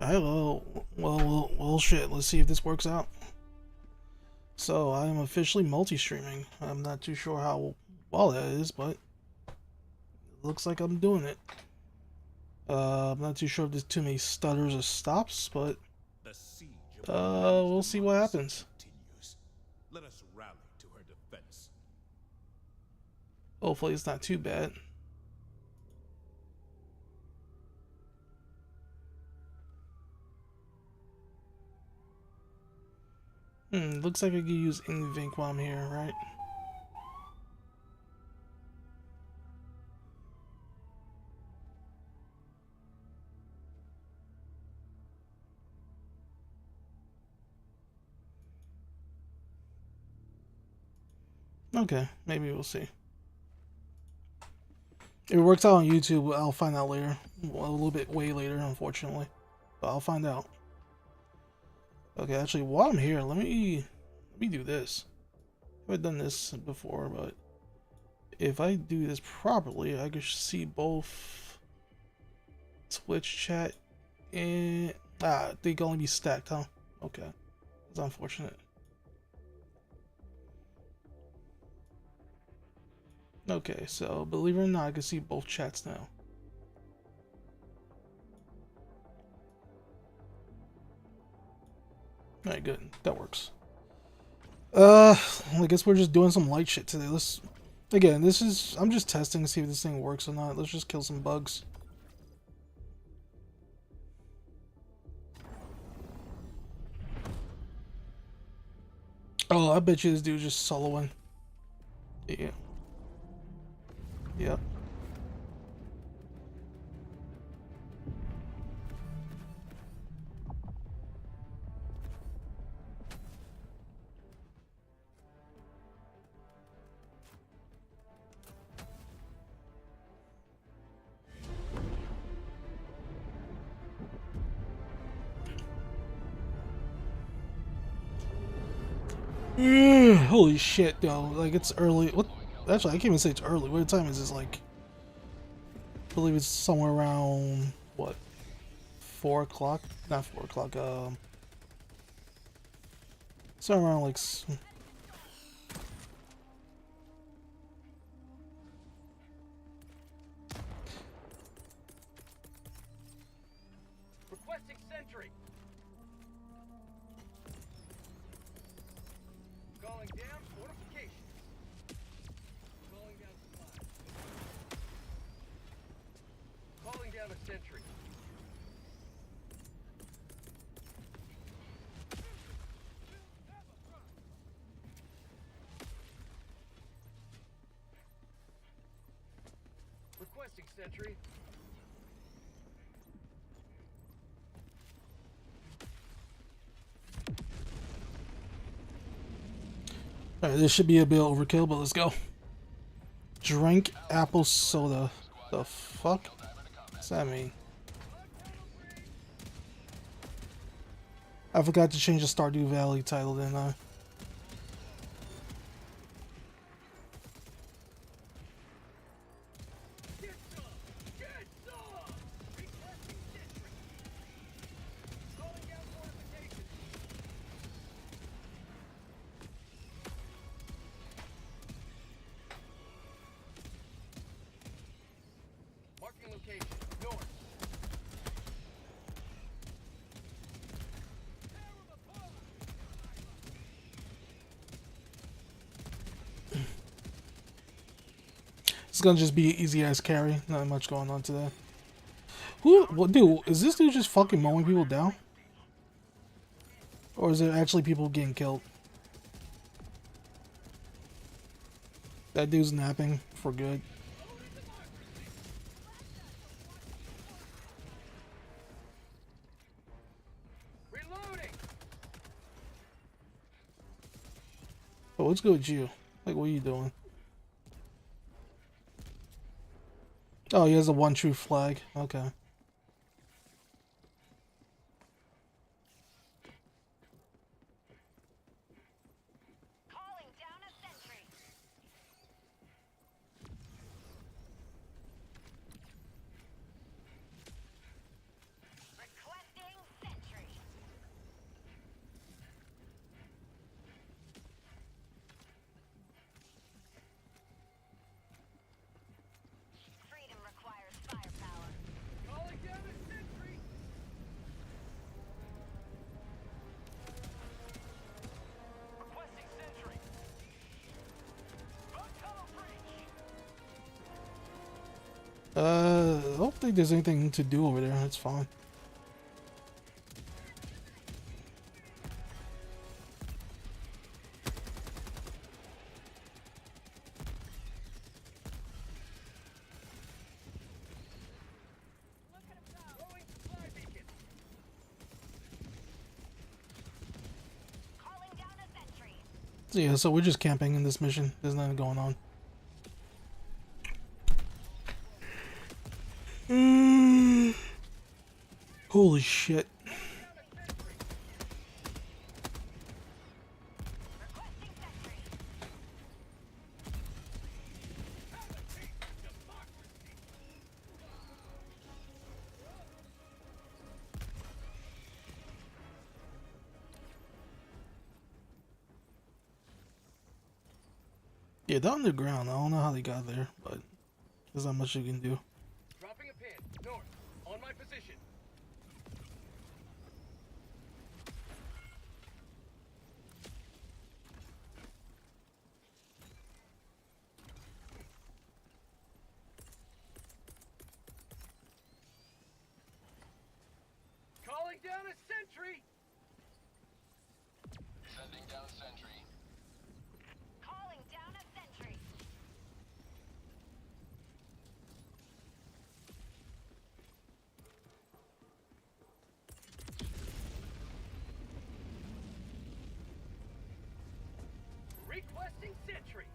Hello. Well, shit. Let's see if this works out. So, I am officially multi-streaming. I'm not too sure how well that is, but it looks like I'm doing it. I'm not too sure if there's too many stutters or stops, but we'll see what happens. Let us rally to her defense. Hopefully it's not too bad. Looks like I could use Ink while I'm here, right? Okay, maybe we'll see. If it works out on YouTube, I'll find out later. Well, a little bit way later, unfortunately. But I'll find out. Okay, actually, while I'm here, let me do this. I've done this before, but if I do this properly, I can see both Twitch chat and they can only be stacked, huh? Okay, that's unfortunate. Okay, so believe it or not, I can see both chats now. Alright, good. That works. I guess we're just doing some light shit today. Again, I'm just testing to see if this thing works or not. Let's just kill some bugs. Oh, I bet you this dude just soloing. Yeah. Yep. Holy shit, though. Like, it's early. What? Actually, I can't even say it's early. What time is this? Like, I believe it's somewhere around, what? 4 o'clock? Not 4 o'clock, somewhere around, like... Requesting sentry. Calling down fortifications. Calling down supplies. Calling down a sentry. Requesting sentry. Alright, this should be a bit overkill, but let's go. Drink apple soda. The fuck? What's that mean? I forgot to change the Stardew Valley title, didn't I? Marking location. North. It's gonna just be an easy ass carry. Not much going on today. What, dude? Is this dude just fucking mowing people down? Or is there actually people getting killed? That dude's napping for good. Reloading. But what's good with you? Like, what are you doing? Oh, he has a one true flag. Okay. Calling down a sentry. Requesting I don't think there's anything to do over there. That's fine. Throwing supply beacon. Calling down a sentry. So yeah, so we're just camping in this mission. There's nothing going on. Holy shit. Requesting sentry. Yeah, they're underground. I don't know how they got there, but there's not much you can do. Dropping a pin. North. On my position. Calling down a sentry. Sending down sentry. Calling down a sentry. Requesting sentry.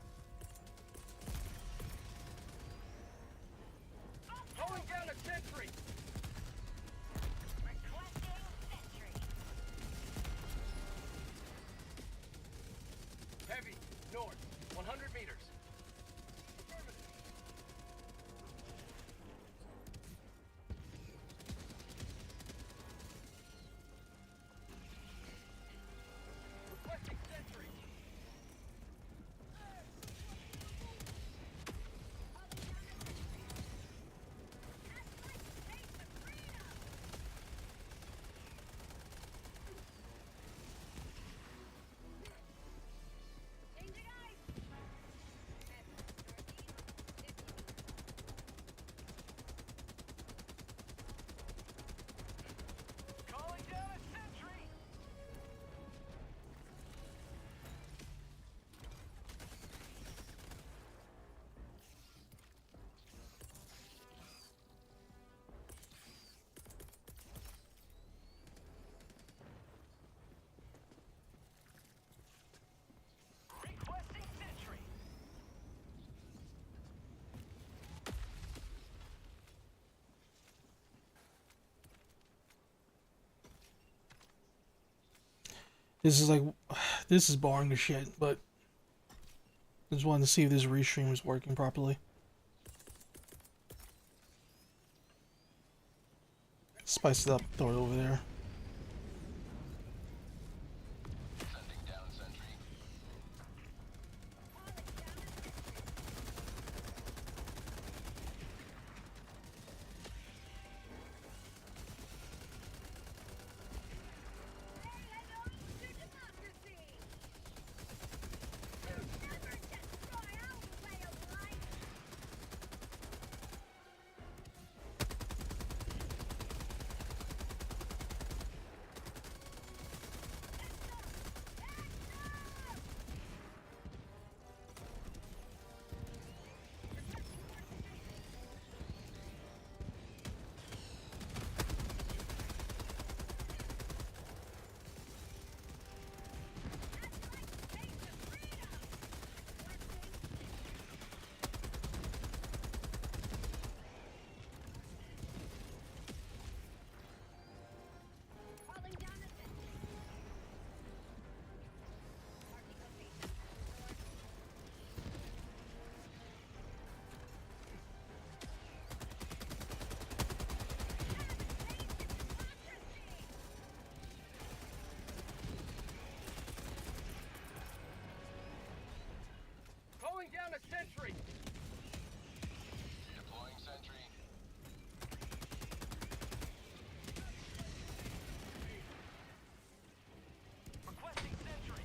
Calling down a sentry. Requesting sentry. Heavy. North. 100 meters. Affirmative. Requesting sentry. Changing eyes. Calling down a sentry. Requesting sentry. This is like, this is boring as shit, but I just wanted to see if this restream was working properly. Spice it up, throw it over there. Sending down sentry. Calling down a sentry. Marking location. Calling down a sentry. Deploying sentry. Requesting sentry.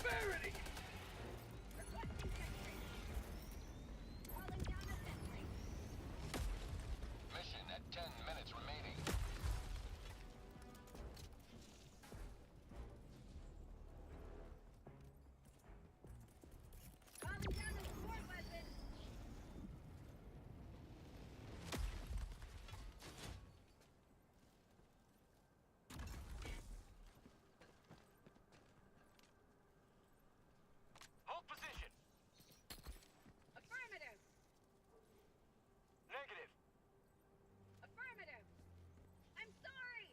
severity! Requesting sentry. Calling down a sentry. Mission at 10 minutes remaining. Calling down a support weapon. Hold position. Affirmative. Negative. Affirmative. I'm sorry.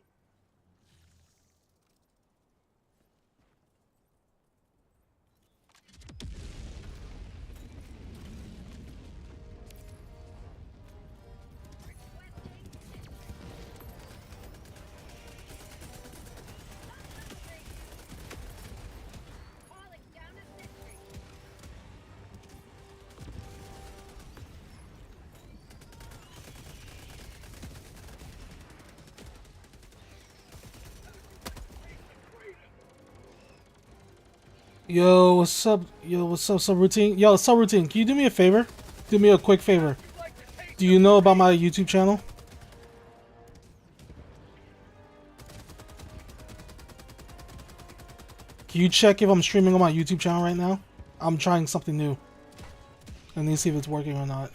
Requesting sentry. Sentry. Calling down a sentry. Yo, what's up? Yo, what's up, subroutine? Yo, subroutine, can you do me a favor? Do me a quick favor. You'd like to taste Do you know about my YouTube channel? Can you check if I'm streaming on my YouTube channel right now? I'm trying something new. I need to see if it's working or not.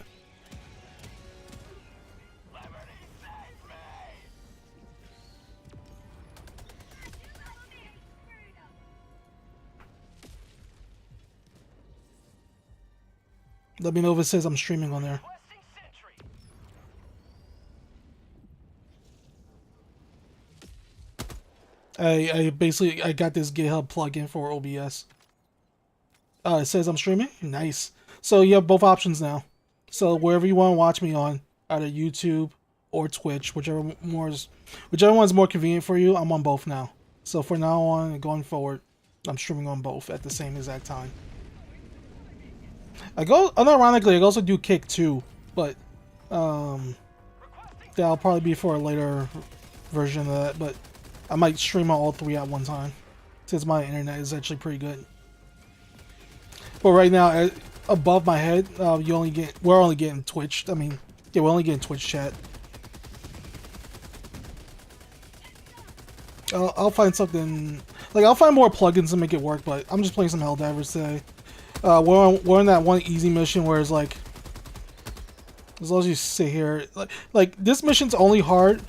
Let me know if it says I'm streaming on there. requesting sentry. I basically I got this GitHub plugin for OBS. It says I'm streaming. Nice. So you have both options now. So wherever you want to watch me on, either YouTube or Twitch, whichever one's more convenient for you, I'm on both now. So for now on and going forward, I'm streaming on both at the same exact time. Unironically, I also do Kick too, but that'll probably be for a later version of that. But I might stream on all three at one time, since my internet is actually pretty good. But right now, above my head, we're only getting Twitch. I mean, yeah, we're only getting Twitch chat. I'll find something, like I'll find more plugins to make it work. But I'm just playing some Helldivers today. We're on that one easy mission where it's like, as long as you sit here, like this mission's only hard,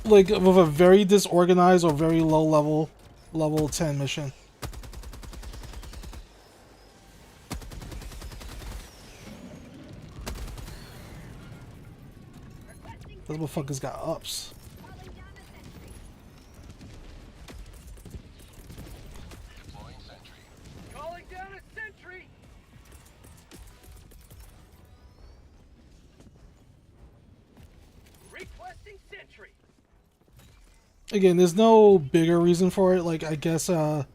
like with a very disorganized or very low level 10 mission. Those motherfuckers got ups. Calling down a sentry. Deploying sentry. Calling down a sentry. Requesting sentry. Again, there's no bigger reason for it. Like, I guess you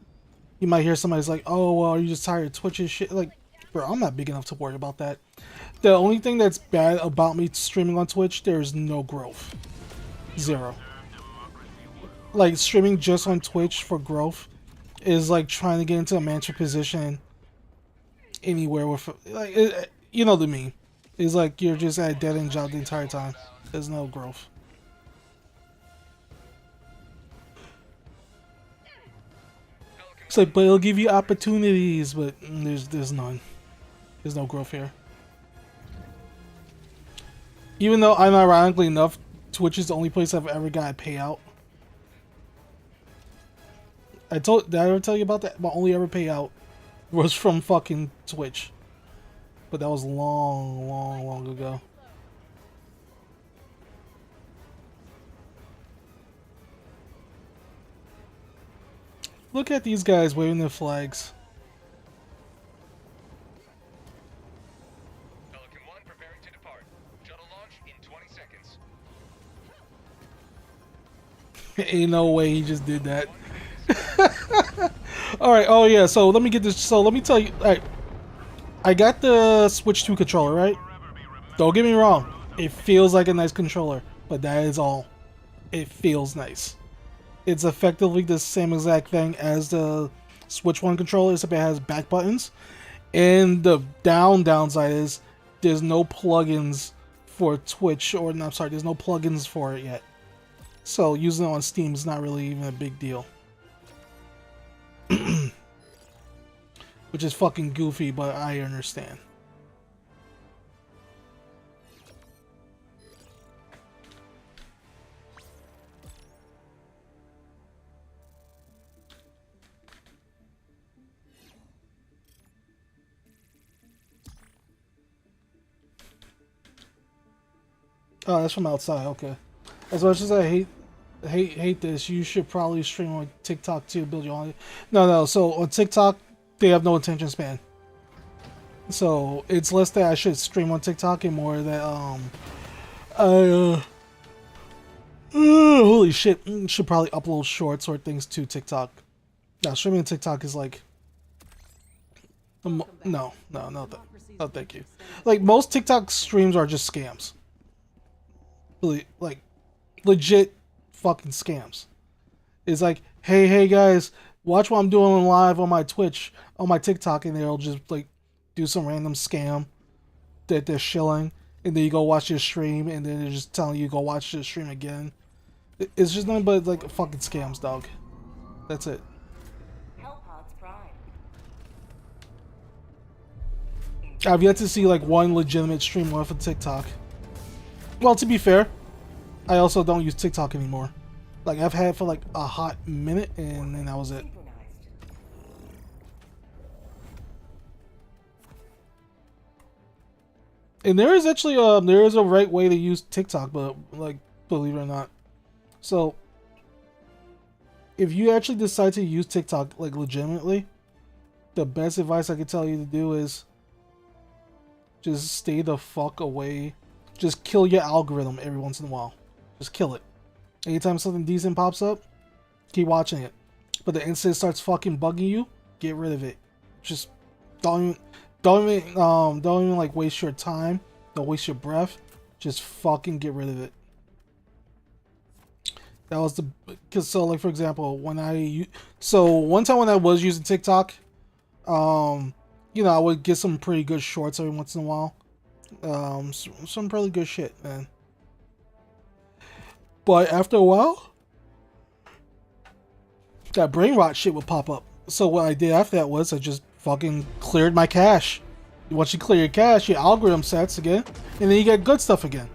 might hear somebody's like, "Oh, well, are you just tired of Twitch's shit?" Like, bro, I'm not big enough to worry about that. The only thing that's bad about me streaming on Twitch, there's no growth. Zero. Like, streaming just on Twitch for growth is like trying to get into a mantra position anywhere with, like, you know what I mean. It's like you're just at a dead-end job the entire time. There's no growth. It's like, but it'll give you opportunities, but there's none. There's no growth here. Even though, ironically enough, Twitch is the only place I've ever got a payout. Did I ever tell you about that? My only ever payout was from fucking Twitch. But that was long ago. Look at these guys waving their flags. Pelican 1 preparing to depart. Shuttle launch in 20 seconds. Ain't no way he just did that. Alright, oh yeah, so let me get this. So let me tell you. Alright. I got the Switch 2 controller, right? Don't get me wrong. It feels like a nice controller, but that is all. It feels nice. It's effectively the same exact thing as the Switch 1 controller, except it has back buttons. And the downside is there's no plugins for Twitch, or no, I'm sorry, there's no plugins for it yet. So using it on Steam is not really even a big deal. Which is fucking goofy, but I understand. Oh, that's from outside. Okay. As much as I hate this, you should probably stream on TikTok too. Build your own. No. So on TikTok, they have no attention span. So it's less that I should stream on TikTok and more that holy shit, should probably upload shorts or things to TikTok. Now streaming on TikTok is like no, thank you. Like most TikTok streams are just scams. Really, like legit fucking scams. It's like, hey guys, watch what I'm doing live on my Twitch, on my TikTok, and they'll just like do some random scam that they're shilling, and then you go watch your stream, and then they're just telling you go watch the stream again. It's just nothing but like fucking scams, dog. That's it. I've yet to see like one legitimate stream off of TikTok. Well, to be fair, I also don't use TikTok anymore. Like I've had it for like a hot minute, and then that was it. And there is actually there is a right way to use TikTok, but like believe it or not. So if you actually decide to use TikTok like legitimately, the best advice I could tell you to do is just stay the fuck away. Just kill your algorithm every once in a while. Just kill it. Anytime something decent pops up, keep watching it. But the instant it starts fucking bugging you, get rid of it. Just don't even like waste your time. Don't waste your breath. Just fucking get rid of it. That was the, cause so like for example, one time when I was using TikTok, you know, I would get some pretty good shorts every once in a while. Some pretty good shit, man. But after a while, that brain rot shit would pop up. So what I did after that was I just fucking cleared my cache. Once you clear your cache, your algorithm sets again, and then you get good stuff again.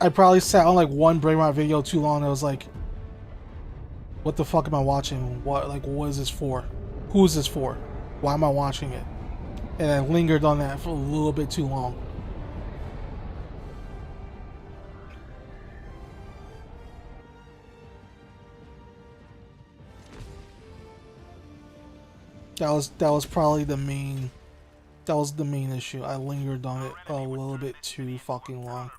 I probably sat on like one brain rot video too long. And I was like, what the fuck am I watching? What is this for? Who is this for? Why am I watching it? And I lingered on that for a little bit too long. That was probably the main issue. I lingered on it a little bit too fucking long.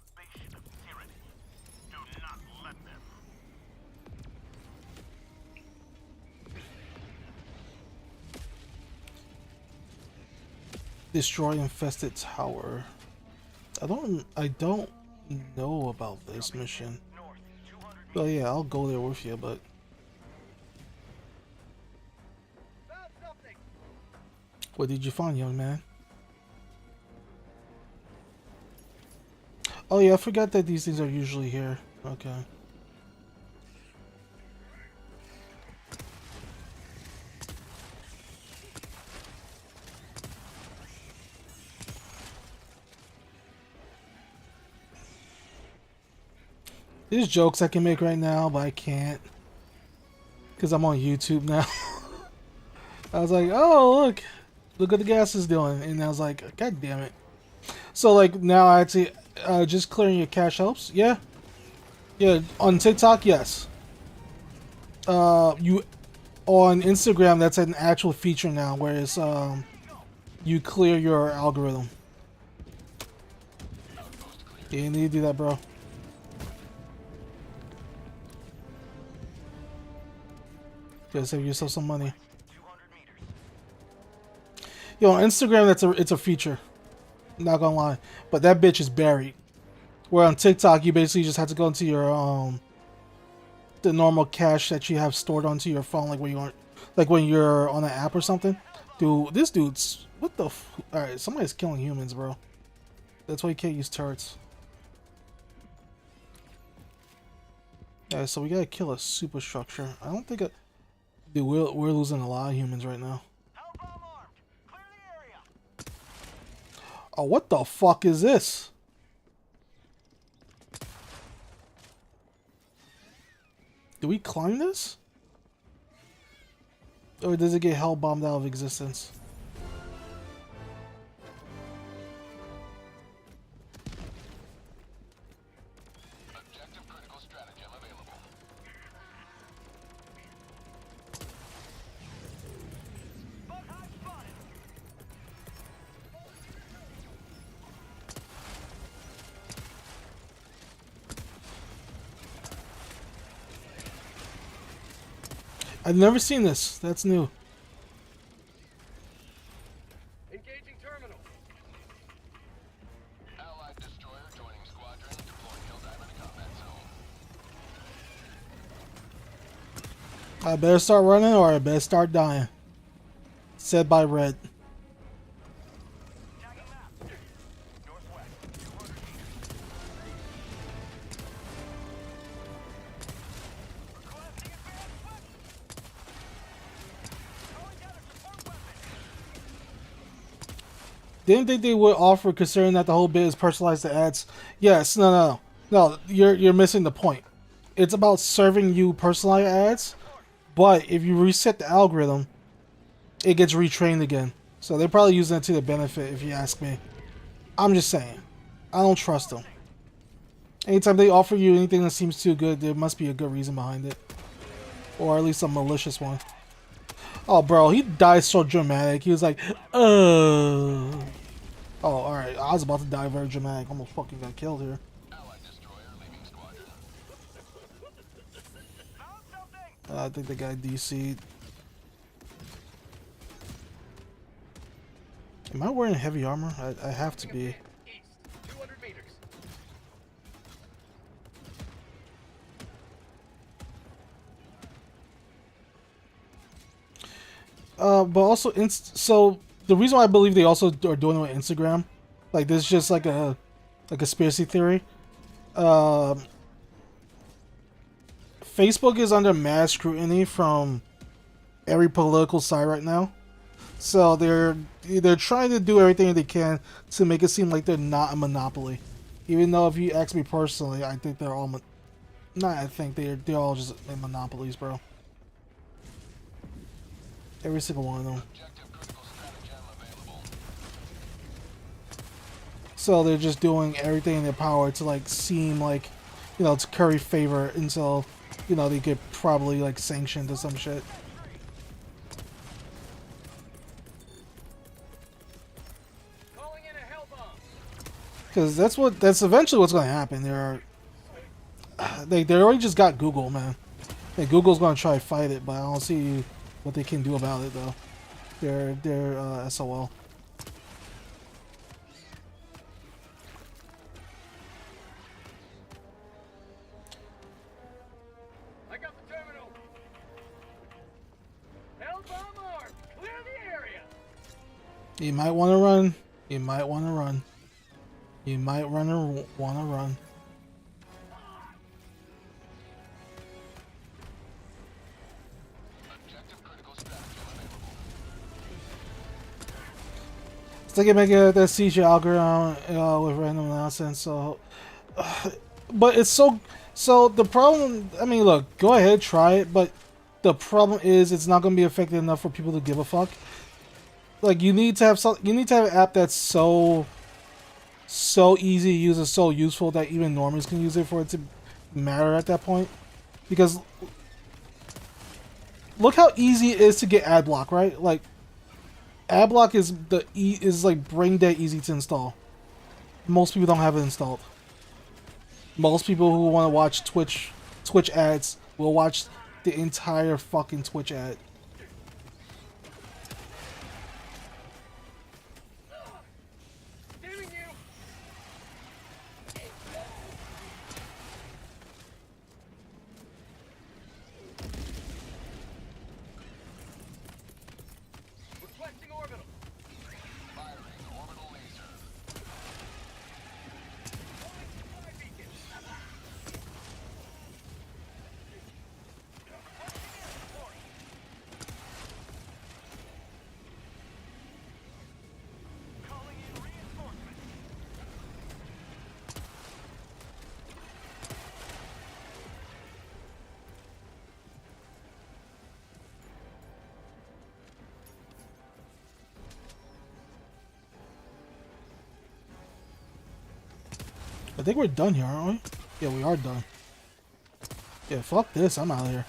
Destroy infested tower. I don't know about this mission. Well, yeah, I'll go there with you, but what did you find, young man? Oh yeah, I forgot that these things are usually here. Okay. There's jokes I can make right now, but I can't. Because I'm on YouTube now. I was like, oh, look what the gas is doing. And I was like, god damn it. So, like, now I actually, just clearing your cache helps? Yeah. Yeah, on TikTok, yes. On Instagram, that's an actual feature now, whereas, you clear your algorithm. Yeah, you need to do that, bro. Gotta save yourself some money. Yo, on Instagram, it's a feature. Not gonna lie, but that bitch is buried. Where on TikTok, you basically just have to go into your the normal cache that you have stored onto your phone, like where you aren't like when you're on an app or something. Dude, this dude's what the? All right, somebody's killing humans, bro. That's why you can't use turrets. Yeah, so we gotta kill a superstructure. I don't think dude, we're losing a lot of humans right now. Oh, what the fuck is this? Do we climb this? Or does it get hell bombed out of existence? Objective critical stratagem available. I've never seen this. That's new. Engaging terminal. Allied destroyer joining squadron, deploying Helldiver to combat zone. I better start running or I better start dying. Said by Red. Didn't think they would offer, considering that the whole bit is personalized to ads. Yes, no. You're missing the point. It's about serving you personalized ads, but if you reset the algorithm, it gets retrained again. So they're probably using it to their benefit, if you ask me. I'm just saying, I don't trust them. Anytime they offer you anything that seems too good, there must be a good reason behind it, or at least a malicious one. Oh, bro, he died so dramatic. He was like, Oh, alright. I was about to die very dramatic. Almost fucking got killed here. Allied destroyer leaving squadron. I think the guy DC'd. Am I wearing heavy armor? I have to be. East, 200 meters. But also, so the reason why I believe they also are doing it with Instagram, like this is just like a conspiracy theory. Facebook is under mass scrutiny from every political side right now, so they're trying to do everything they can to make it seem like they're not a monopoly. Even though, if you ask me personally, I think they're all I think they're all just monopolies, bro. Every single one of them. Objective critical stratagem available. So they're just doing everything in their power to like seem like, to curry favor until, they get probably like sanctioned or some shit. Calling in a hell bomb. Because that's eventually what's going to happen. They already just got Google, man. And Google's going to try to fight it, but I don't see what they can do about it though. They're SOL. I got the terminal. Hell bomb armed. Clear the area. You might want to run. You might want to run. You might want to run. Objective critical stratagem available. They can make it that siege algorithm with random nonsense. So, but it's so the problem. I mean, look, go ahead, try it. But the problem is, it's not going to be effective enough for people to give a fuck. Like, you need to have an app that's so easy to use and so useful that even normies can use it for it to matter at that point. Because look how easy it is to get ad block, right? Like, Adblock is like brain dead easy to install. Most people don't have it installed. Most people who want to watch Twitch ads will watch the entire fucking Twitch ad. Damning you. I think we're done here, aren't we? Yeah, we are done. Yeah, fuck this. I'm out of here.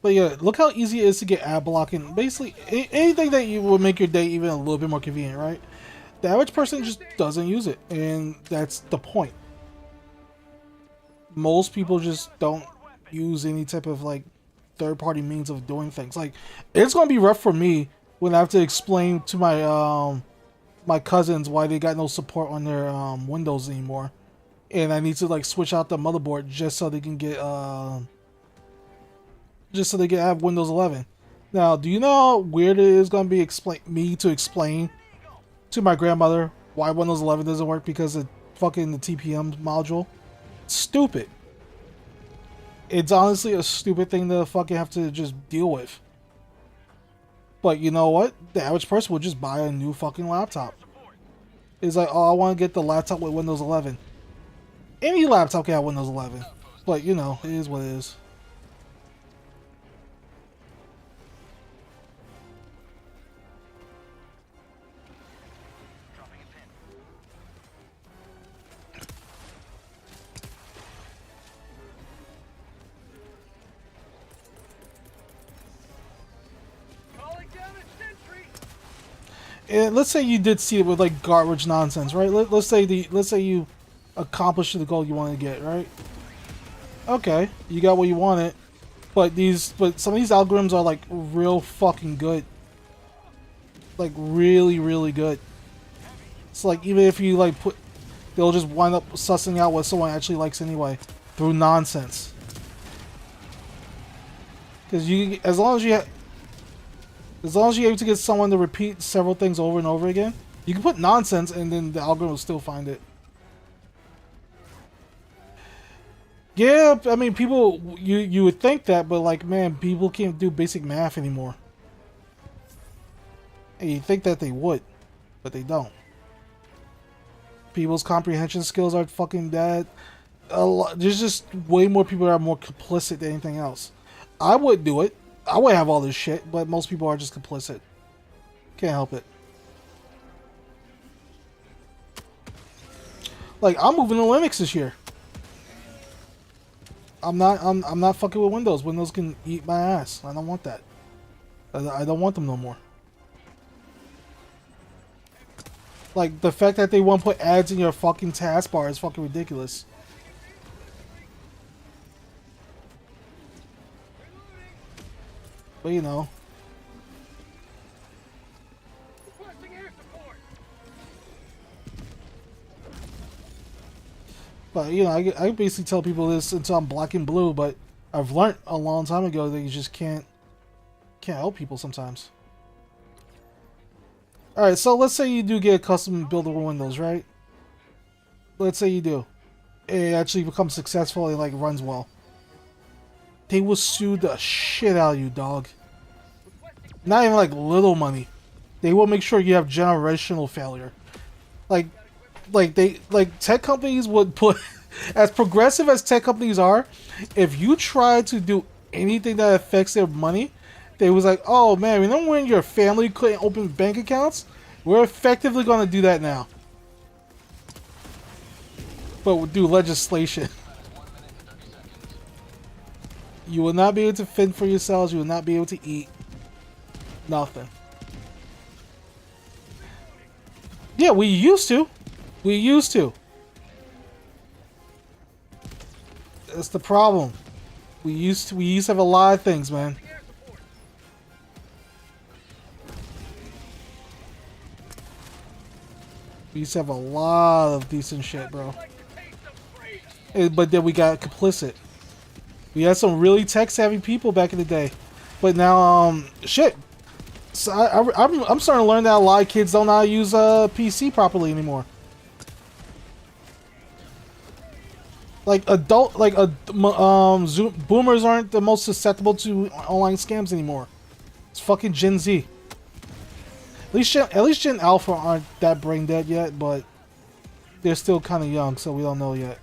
But yeah, look how easy it is to get ad blocking. Basically, anything that you would make your day even a little bit more convenient, right? The average person just doesn't use it, and that's the point. Most people just don't use any type of like third-party means of doing things. Like, it's gonna be rough for me when I have to explain to my my cousins why they got no support on their Windows anymore, and I need to like switch out the motherboard just so they can get have Windows 11. Now, do you know how weird it is going to be me to explain to my grandmother why Windows 11 doesn't work because of fucking the TPM module? Stupid. It's honestly a stupid thing to fucking have to just deal with. But you know what? The average person will just buy a new fucking laptop. It's like, oh, I want to get the laptop with Windows 11. Any laptop can have Windows 11. But, you know, it is what it is. Calling down a sentry. And let's say you did see it with like garbage nonsense, right? Let's say you accomplished the goal you wanted to get, right? Okay, you got what you wanted, but some of these algorithms are like real fucking good, like really really good. It's like even if you like they'll just wind up sussing out what someone actually likes anyway through nonsense. Because as long as you're able to get someone to repeat several things over and over again, you can put nonsense and then the algorithm will still find it. Yeah, I mean, people, you would think that, but like, man, people can't do basic math anymore. And you think that they would, but they don't. People's comprehension skills are fucking dead. There's just way more people that are more complicit than anything else. I would do it. I would have all this shit, but most people are just complicit. Can't help it. Like, I'm moving to Linux this year. I'm not fucking with Windows. Windows can eat my ass. I don't want that. I don't want them no more. Like, the fact that they want to put ads in your fucking taskbar is fucking ridiculous. But you know. Requesting air support. But you know, I basically tell people this until I'm black and blue. But I've learned a long time ago that you just can't help people sometimes. All right, so let's say you do get a custom buildable Windows, right? Let's say you do. It actually becomes successful and like runs well. They will sue the shit out of you, dog. Not even like little money. They will make sure you have generational failure. Like tech companies would put, as progressive as tech companies are, if you try to do anything that affects their money, they was like, oh man, remember when your family couldn't open bank accounts? We're effectively going to do that now. But we'll do legislation. You will not be able to fend for yourselves. You will not be able to eat. Nothing. Yeah, we used to. We used to. That's the problem. We used to have a lot of things, man. We used to have a lot of decent shit, bro. But then we got complicit. We had some really tech-savvy people back in the day, but now, shit. So I'm starting to learn that a lot of kids don't know how to use a PC properly anymore. Like boomers aren't the most susceptible to online scams anymore. It's fucking Gen Z. At least Gen Alpha aren't that brain dead yet, but they're still kind of young, so we don't know yet.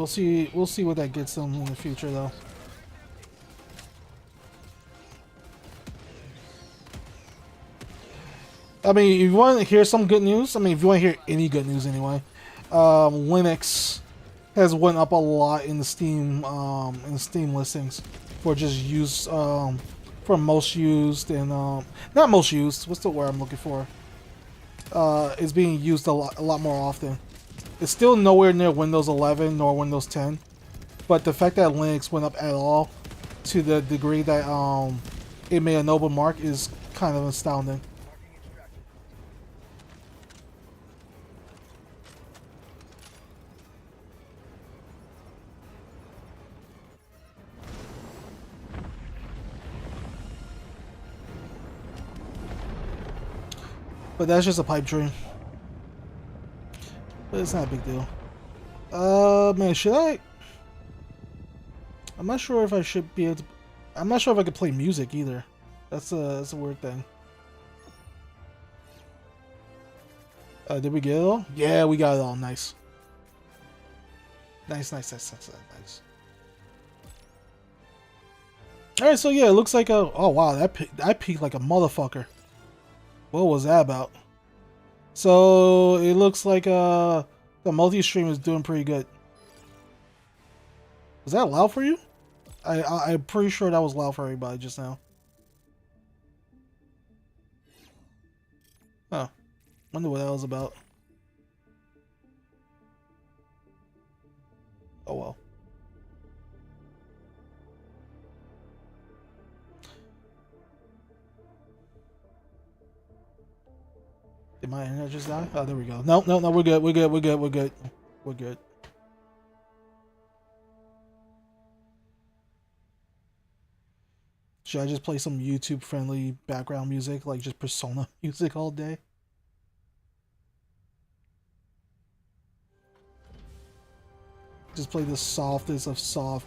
We'll see. We'll see what that gets them in the future, though. I mean, if you want to hear some good news, I mean, if you want to hear any good news anyway, Linux has went up a lot in the Steam listings for just use for most used and not most used. What's the word I'm looking for? It's being used a lot more often. It's still nowhere near Windows 11 nor Windows 10, but the fact that Linux went up at all to the degree that it made a noble mark is kind of astounding. But that's just a pipe dream. But it's not a big deal. Man, should I? I'm not sure if I should be able to. I'm not sure if I could play music either. That's a weird thing. Did we get it all? Yeah, we got it all. Nice. Nice. All right, so yeah, it looks like a. Oh wow, that peaked like a motherfucker. What was that about? So it looks like the multi-stream is doing pretty good. Was that loud for you? I'm pretty sure that was loud for everybody just now. Huh. Wonder what that was about. Oh well. Did my internet just die? Oh, there we go. No, we're good. We're good. Should I just play some YouTube-friendly background music, like just Persona music all day? Just play the softest of soft.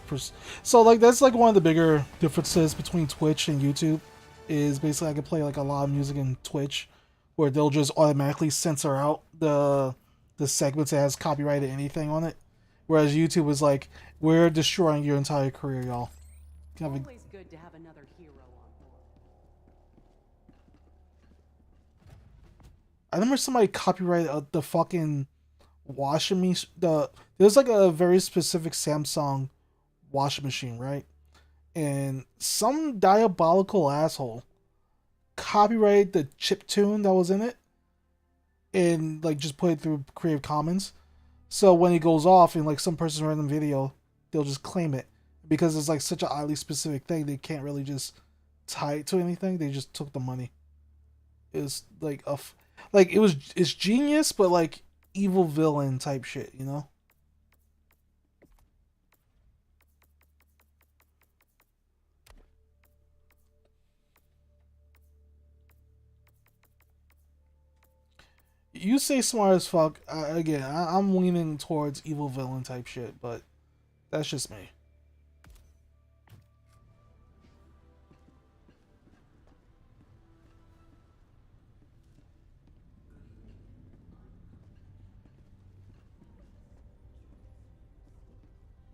So like that's like one of the bigger differences between Twitch and YouTube. Is basically I can play like a lot of music in Twitch, where they'll just automatically censor out the segments that has copyrighted anything on it. Whereas YouTube is like, we're destroying your entire career, y'all. Always good to have another hero on board. I remember somebody copyrighted the fucking washing machine. There's like a very specific Samsung washing machine, right? And some diabolical asshole copyrighted the chip tune that was in it and like just put it through Creative Commons. So when it goes off in like some person's random video, they'll just claim it because it's like such a highly specific thing. They can't really just tie it to anything. They just took the money. It's like it's genius, but like evil villain type shit, you know? You say smart as fuck. Again, I'm leaning towards evil villain type shit, but that's just me.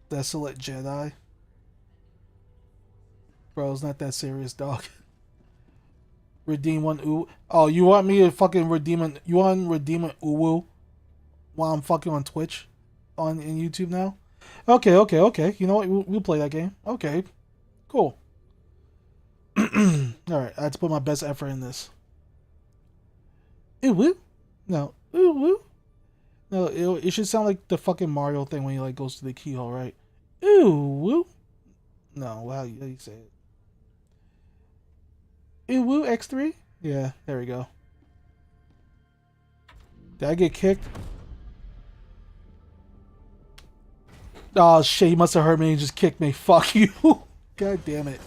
Desolate Jedi. Bro, it's not that serious, dog. Redeem one ooh. Oh, you want me to fucking redeem an uwu while I'm fucking on Twitch in YouTube now? Okay. You know what? We'll play that game. Okay. Cool. Alright, I had to put my best effort in this. Uwu? No. Uwu? No, it should sound like the fucking Mario thing when he like goes to the keyhole, right? Uwu? No, how you say it? Uwu X3? Yeah, there we go. Did I get kicked? Oh shit, he must have heard me and just kicked me. Fuck you. God damn it.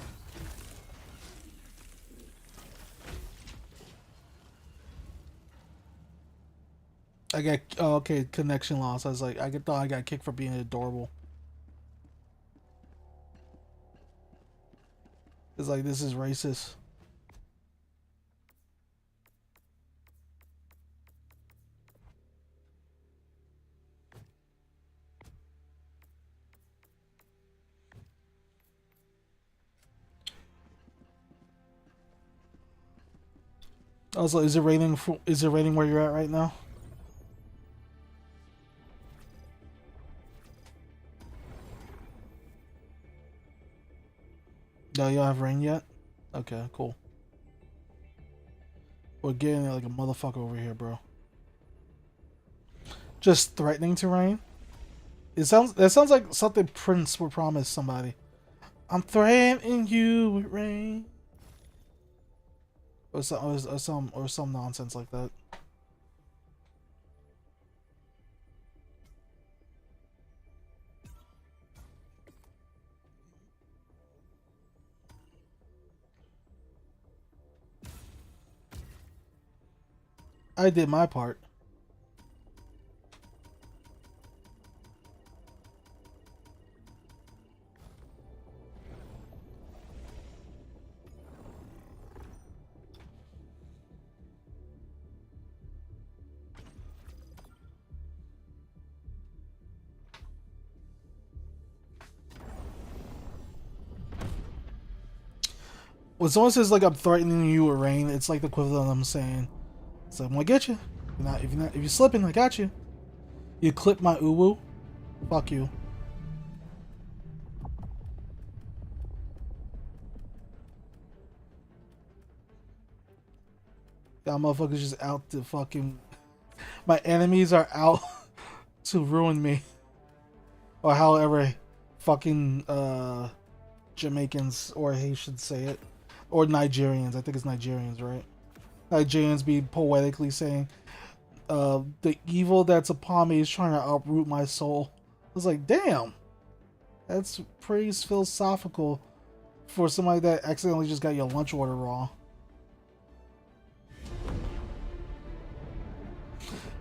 I got okay, connection loss. I was like, thought I got kicked for being adorable. It's like this is racist. Also, is it raining? Is it raining where you're at right now? No, you don't have rain yet? Okay, cool. We're getting it like a motherfucker over here, bro. Just threatening to rain? That sounds like something Prince would promise somebody. I'm threatening you with rain. Or some nonsense like that. I did my part. When someone says like I'm threatening you with rain, it's like the equivalent of them saying, "So I'm gonna get you. If you're slipping, I got you. You clip my uwu, fuck you." Y'all motherfuckers just out to fucking. My enemies are out to ruin me, or however, fucking Jamaicans or Haitians say it, or Nigerians. I think it's Nigerians, right? Nigerians be poetically saying, the evil that's upon me is trying to uproot my soul. I was like, damn, that's pretty philosophical for somebody that accidentally just got your lunch order wrong.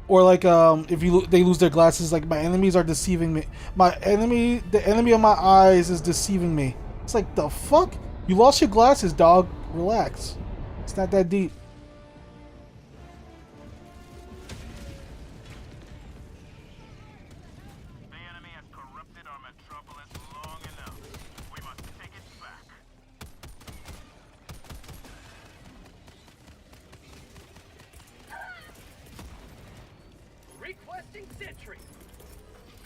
Or like, if they lose their glasses, like my enemies are deceiving me. The enemy of my eyes is deceiving me. It's like, the fuck? You lost your glasses, dog. Relax. It's not that deep. The enemy has corrupted our metropolis long enough. We must take it back. Requesting sentry.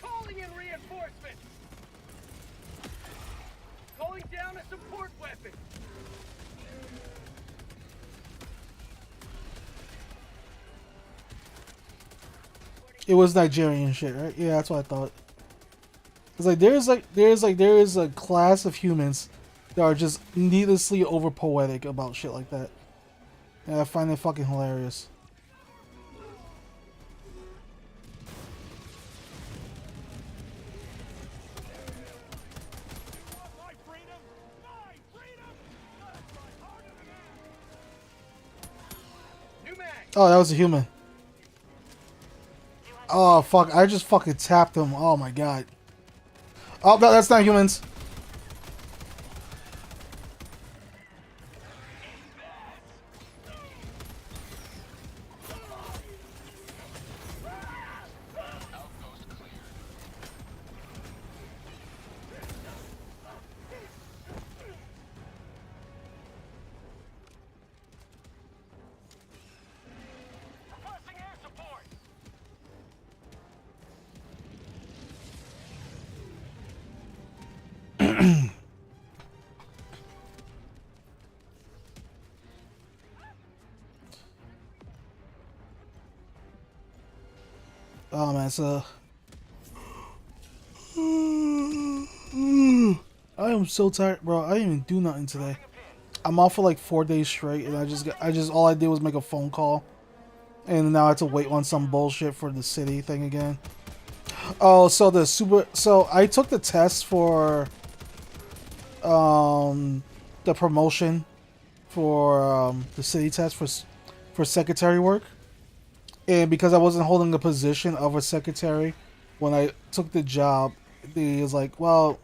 Calling in reinforcements. Calling down a support weapon. It was Nigerian shit, right? Yeah, that's what I thought. It's like there is a class of humans that are just needlessly over poetic about shit like that, and I find it fucking hilarious. My freedom! My freedom! That's my heart of the New mag! Oh, that was a human. Oh fuck! I just fucking tapped him. Oh my god. Oh no, that's not humans. Requesting air support! Oh man, so I am so tired, bro. I didn't even do nothing today. I'm off for like 4 days straight, and all I did was make a phone call, and now I have to wait on some bullshit for the city thing again. Oh, so I took the test for the promotion for the city test for secretary work, and because I wasn't holding the position of a secretary when I took the job, they was like, well,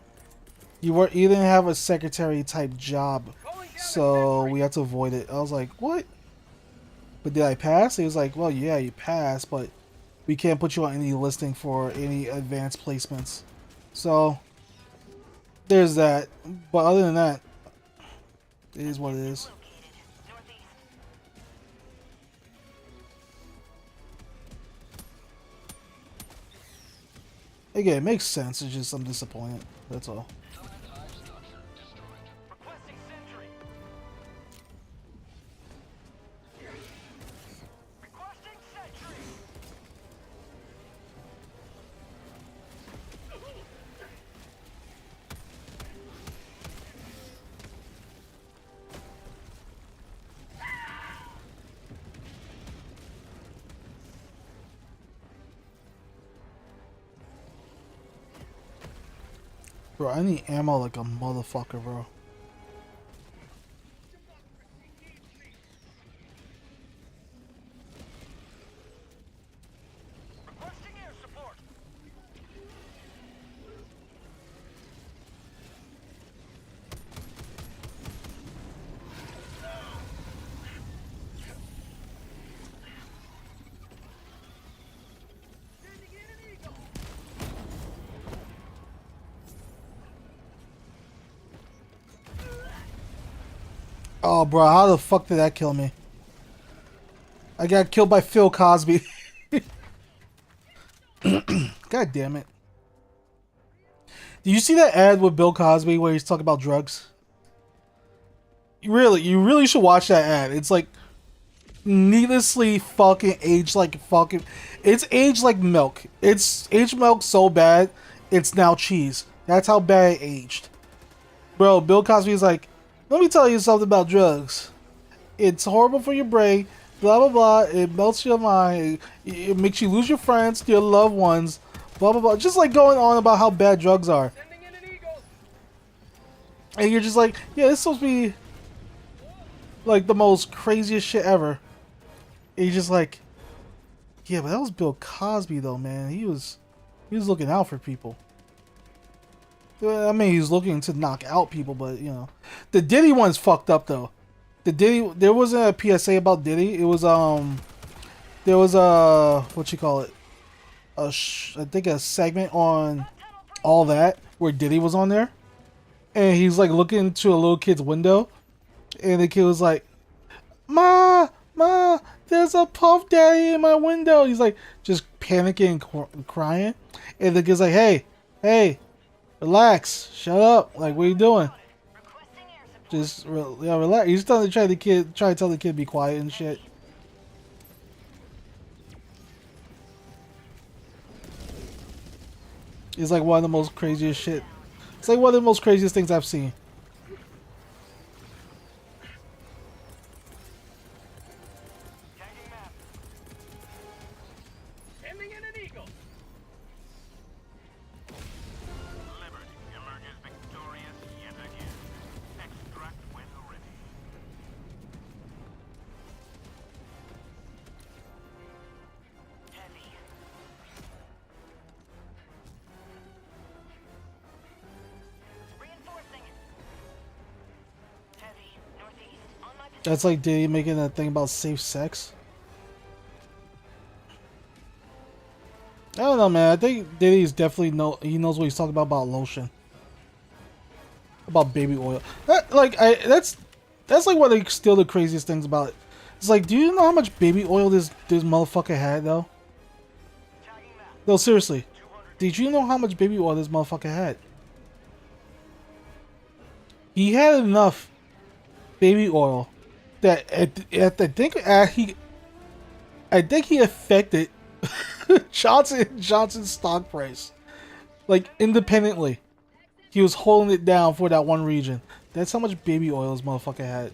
you didn't have a secretary type job, so we had to avoid it. I was like, what? But did I pass? He was like, well, yeah, you passed, but we can't put you on any listing for any advanced placements. So there's that. But other than that, it is what it is. Again, it makes sense. It's just I'm disappointed. That's all. Requesting sentry. Requesting sentry. Bro, I need ammo like a motherfucker, bro. Requesting air support. Oh, bro, how the fuck did that kill me? I got killed by Phil Cosby. God damn it. Do you see that ad with Bill Cosby where he's talking about drugs? You really should watch that ad. It's like needlessly fucking aged like fucking. It's aged like milk. It's aged milk so bad, it's now cheese. That's how bad it aged. Bro, Bill Cosby's like, let me tell you something about drugs. It's horrible for your brain. Blah blah blah. It melts your mind. It makes you lose your friends, your loved ones. Blah blah blah. Just like going on about how bad drugs are. Sending in an eagle. And you're just like, yeah, this is supposed to be like the most craziest shit ever. And you're just like, yeah, but that was Bill Cosby though, man. He was looking out for people. I mean, he's looking to knock out people, but you know, the Diddy one's fucked up though. The Diddy, there wasn't a PSA about Diddy. It was there was a what you call it, I think a segment on all that where Diddy was on there, and he's like looking into a little kid's window, and the kid was like, "Ma, ma, there's a Puff Daddy in my window." He's like just panicking and crying, and the kid's like, "Hey, hey. Relax. Shut up. Like, what are you doing? Just yeah, relax." He's trying to tell the kid to be quiet and shit. It's like one of the most craziest shit. It's like one of the most craziest things I've seen. Tagging map. Sending in an eagle. Liberty emerges victorious yet again. Extract when ready. Heavy. Reinforcing. Heavy. Northeast. On my position. That's like Diddy making that thing about safe sex. I don't know, man. I think Diddy's definitely he knows what he's talking about lotion. About baby oil. That's like one of the, still the craziest things about it. It's like, do you know how much baby oil this motherfucker had though? Tagging map. No, seriously. Did you know how much baby oil this motherfucker had? He had enough baby oil that I think he affected Johnson's stock price. Like independently. He was holding it down for that one region. That's how much baby oil this motherfucker had.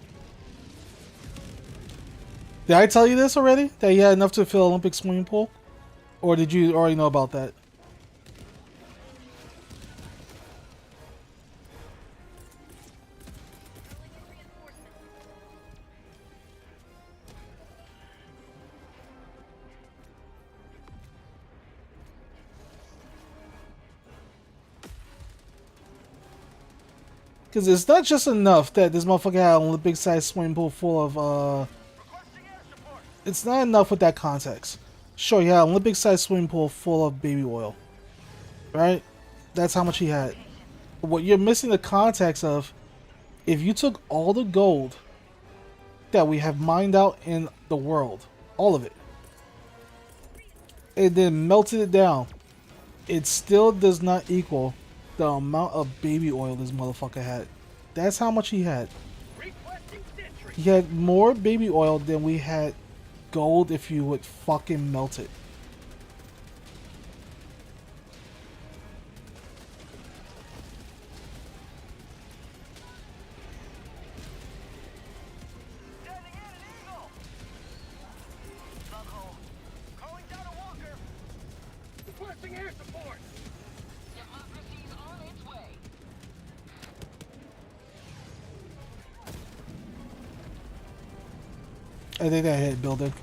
Did I tell you this already? That he had enough to fill an Olympic swimming pool? Or did you already know about that? Because it's not just enough that this motherfucker had an Olympic-sized swimming pool full of, Requesting air support. It's not enough with that context. Sure, he had an Olympic-sized swimming pool full of baby oil. Right? That's how much he had. But what you're missing the context of, if you took all the gold that we have mined out in the world, all of it, and then melted it down it still does not equal the amount of baby oil this motherfucker had. That's how much he had. Requesting sentry. He had more baby oil than we had gold if you would fucking melt it. Sending in an eagle. Bug-hole. Calling down a walker. Requesting air support. Democracy's on its way. I think that hit building.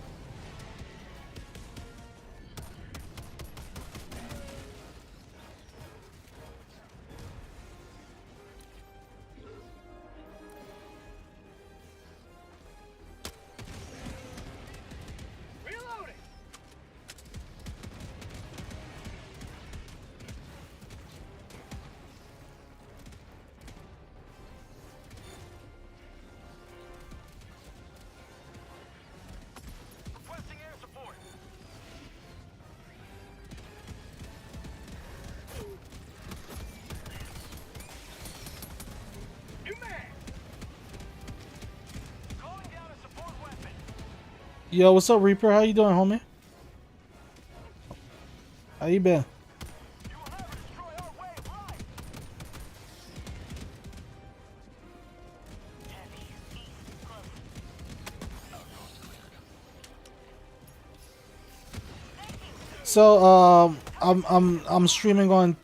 Reloading. Requesting air support. New mag. Calling down a support weapon. Yo, what's up, Reaper? How you doing, homie? How you been? You will never destroy our way of life. Heavy east close. So, I'm streaming on.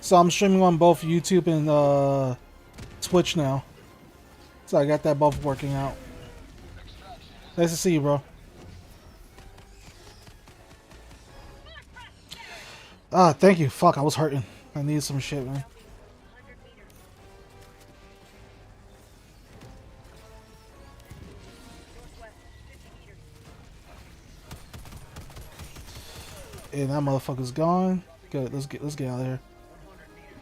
So I'm streaming on both YouTube and Twitch now. So I got that both working out. Nice to see you, bro. Ah, thank you. Fuck, I was hurting. I needed some shit, man. 100 meters. Northwest, 50 meters. And that motherfucker's gone. Good. Let's get out of here. 100 meters.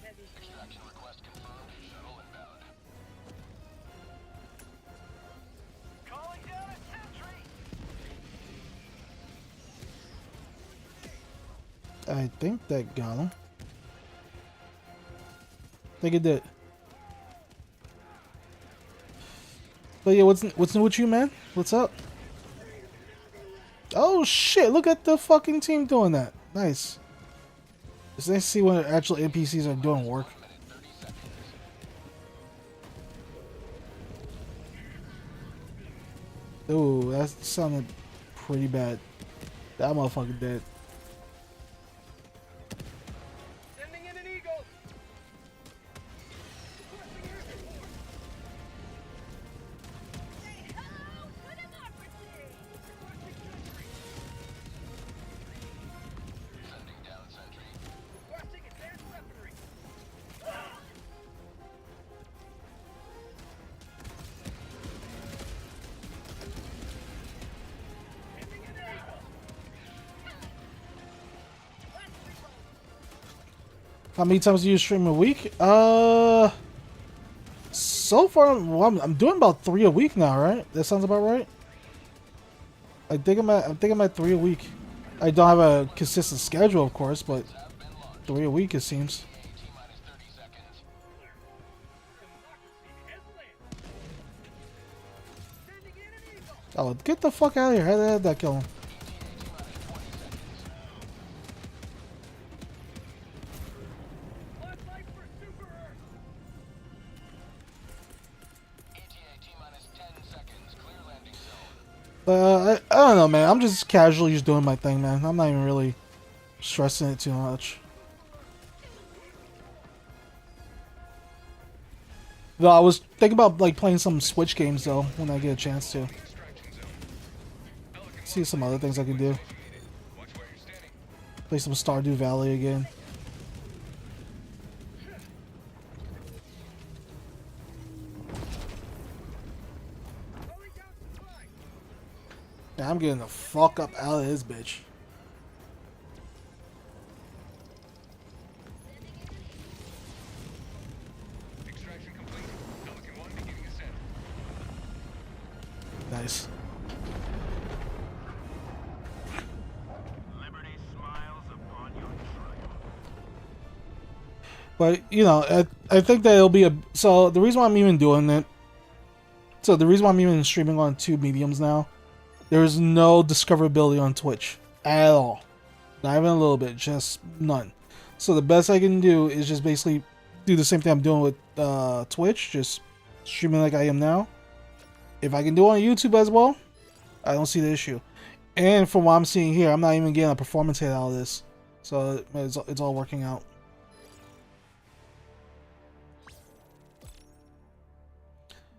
Heavy. Extraction request confirmed. Shuttle inbound. Calling down a sentry. I think that got him. I think it did. But yeah, what's new with you, man? What's up? Oh shit! Look at the fucking team doing that. Nice. It's nice to see when actual NPCs are doing work. Ooh, that sounded pretty bad. That motherfucker dead. Sending in an eagle. Requesting air support. Say hello to democracy! Requesting sentry. Sending down sentry. Requesting advanced weaponry. Sending in an eagle. Last reload. How many times do you stream a week? So far, well, I'm doing about 3 a week now, right? That sounds about right. I think I'm at 3 a week. I don't have a consistent schedule, of course, but 3 a week it seems. T-minus 30 seconds. Democracy has landed. Sending in an eagle. Oh, get the fuck out of here! How did that kill him? Last light for Super Earth. ETA T-minus 10 seconds. Clear landing zone. I don't know, man. I'm just casually just doing my thing, man. I'm not even really stressing it too much. Though I was thinking about like playing some Switch games though when I get a chance to. Extraction zone. Pelican See some other things I can do. Watch where you're standing. Play some Stardew Valley again. Calling down supply. Yeah, I'm getting the fuck up out of this bitch. Extraction complete. Pelican 1 beginning ascent. Nice. But you know, I think that it'll be a. So the reason why I'm even doing it. So the reason why I'm even streaming on two mediums now, there is no discoverability on Twitch at all. Not even a little bit, just none. So the best I can do is just basically do the same thing I'm doing with Twitch, just streaming like I am now. If I can do it on YouTube as well, I don't see the issue. And from what I'm seeing here, I'm not even getting a performance hit out of this. So it's all working out.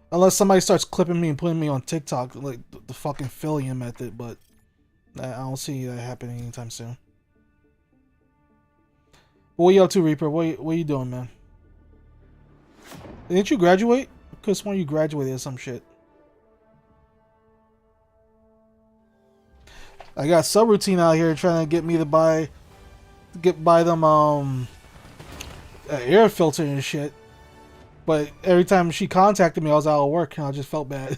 Unless somebody starts clipping me and putting me on TikTok, like the fucking Fillion method, but I don't see that happening anytime soon. What are you up to, Reaper? What are you doing, man? Didn't you graduate? Because when you graduated or some shit. I got subroutine out here trying to get me to buy them an air filter and shit. But every time she contacted me, I was out of work and I just felt bad.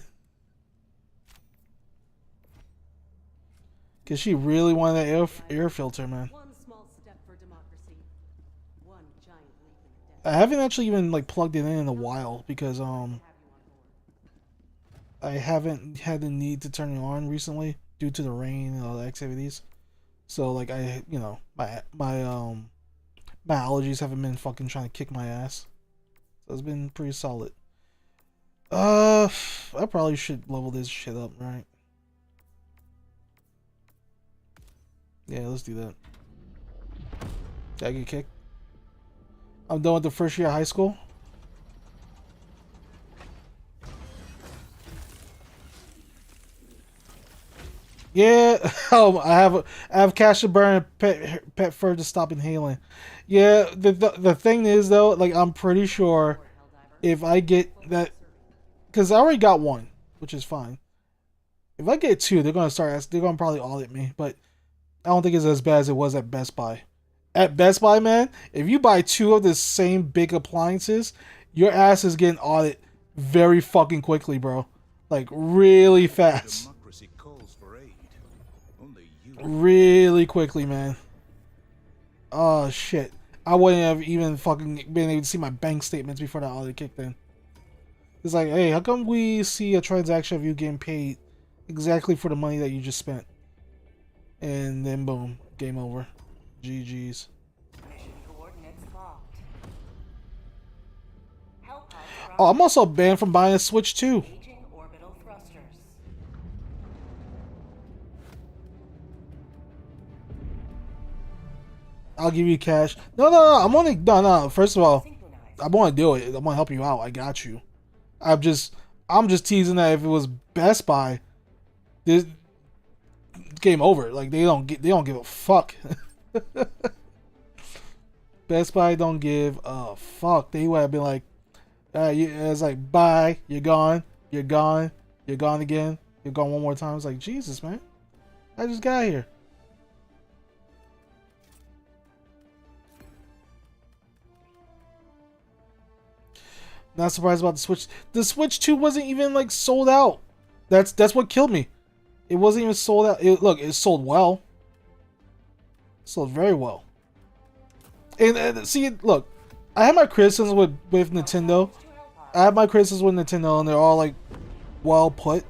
Cause she really wanted that air filter, man. One small step for democracy, one giant leap in the I haven't actually even like plugged it in a while because I haven't had the need to turn it on recently due to the rain and all the activities. So like my allergies haven't been fucking trying to kick my ass. So it's been pretty solid. I probably should level this shit up, right? Yeah, let's do that. Did I get kicked? I'm done with the first year of high school. Yeah, I have cash to burn and pet fur to stop inhaling. Yeah, the thing is though, like I'm pretty sure if I get that, because I already got one, which is fine. If I get two, they're gonna probably audit me, but I don't think it's as bad as it was at Best Buy. At Best Buy, man, if you buy two of the same big appliances, your ass is getting audited very fucking quickly, bro. Like really fast. Democracy calls for aid. Only you. Really quickly, man. Oh shit. I wouldn't have even fucking been able to see my bank statements before that audit kicked in. It's like, hey, how come we see a transaction of you getting paid exactly for the money that you just spent? And then boom, game over. GG's. Mission coordinates locked. Help us from Oh, I'm also banned from buying a Switch too. engaging orbital thrusters. I'll give you cash. No. I'm only no. First of all, Synchronized. I want to do it. I want to help you out. I got you. I'm just teasing that if it was Best Buy, this game over. Like they don't give a fuck. Best Buy don't give a fuck. They would have been like, it's like bye, you're gone, you're gone, you're gone again, you're gone one more time. It's like Jesus, man. I just got here. Not surprised about the Switch. The Switch 2 wasn't even like sold out. That's what killed me. It wasn't even sold out. Look, it sold well. It sold very well. And see, look, I have my criticisms with Nintendo. I have my criticisms with Nintendo, and they're all like well put.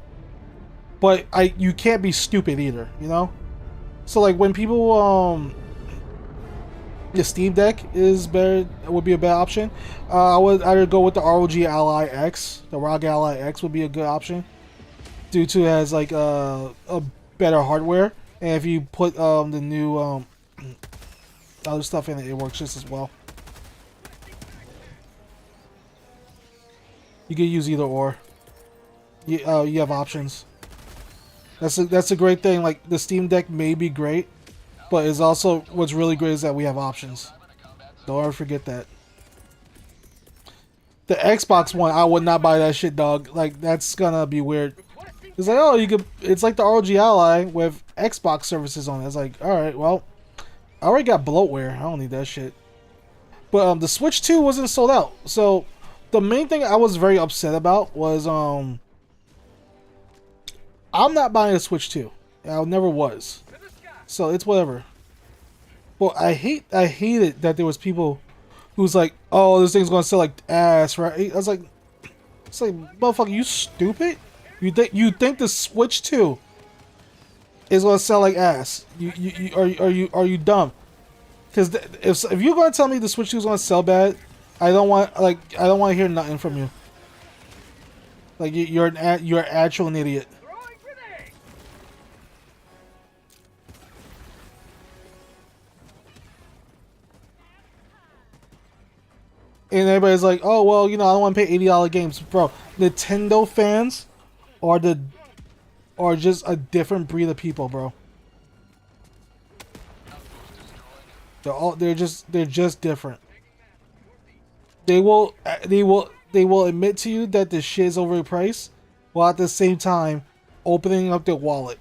But you can't be stupid either, you know. So like when people the Steam Deck is better, would be a bad option. I would either go with the ROG Ally X. The ROG Ally X would be a good option, due to it has like a better hardware, and if you put the new other stuff in it, it works just as well. You can use either or. You have options. That's a great thing. Like the Steam Deck may be great, but it's also what's really great is that we have options. Don't ever forget that. The Xbox One, I would not buy that shit, dog. Like that's gonna be weird. It's like, oh, you could. It's like the ROG Ally with Xbox services on it. It's like, all right, well, I already got bloatware. I don't need that shit. But the Switch 2 wasn't sold out. So the main thing I was very upset about was I'm not buying a Switch 2. I never was. So it's whatever. Well, I hate it that there was people who's like, "Oh, this thing's gonna sell like ass," right? I was like, "It's like, motherfucker, you stupid? You think the Switch 2 is gonna sell like ass? Are you dumb? Because if you're gonna tell me the Switch 2 is gonna sell bad, I don't want to hear nothing from you. Like you're an actual idiot." Throwing grenade. And everybody's like, "Oh well, I don't want to pay $80 games, bro." Nintendo fans are just a different breed of people, bro. They're just different. They will admit to you that this shit is overpriced, while at the same time opening up their wallet.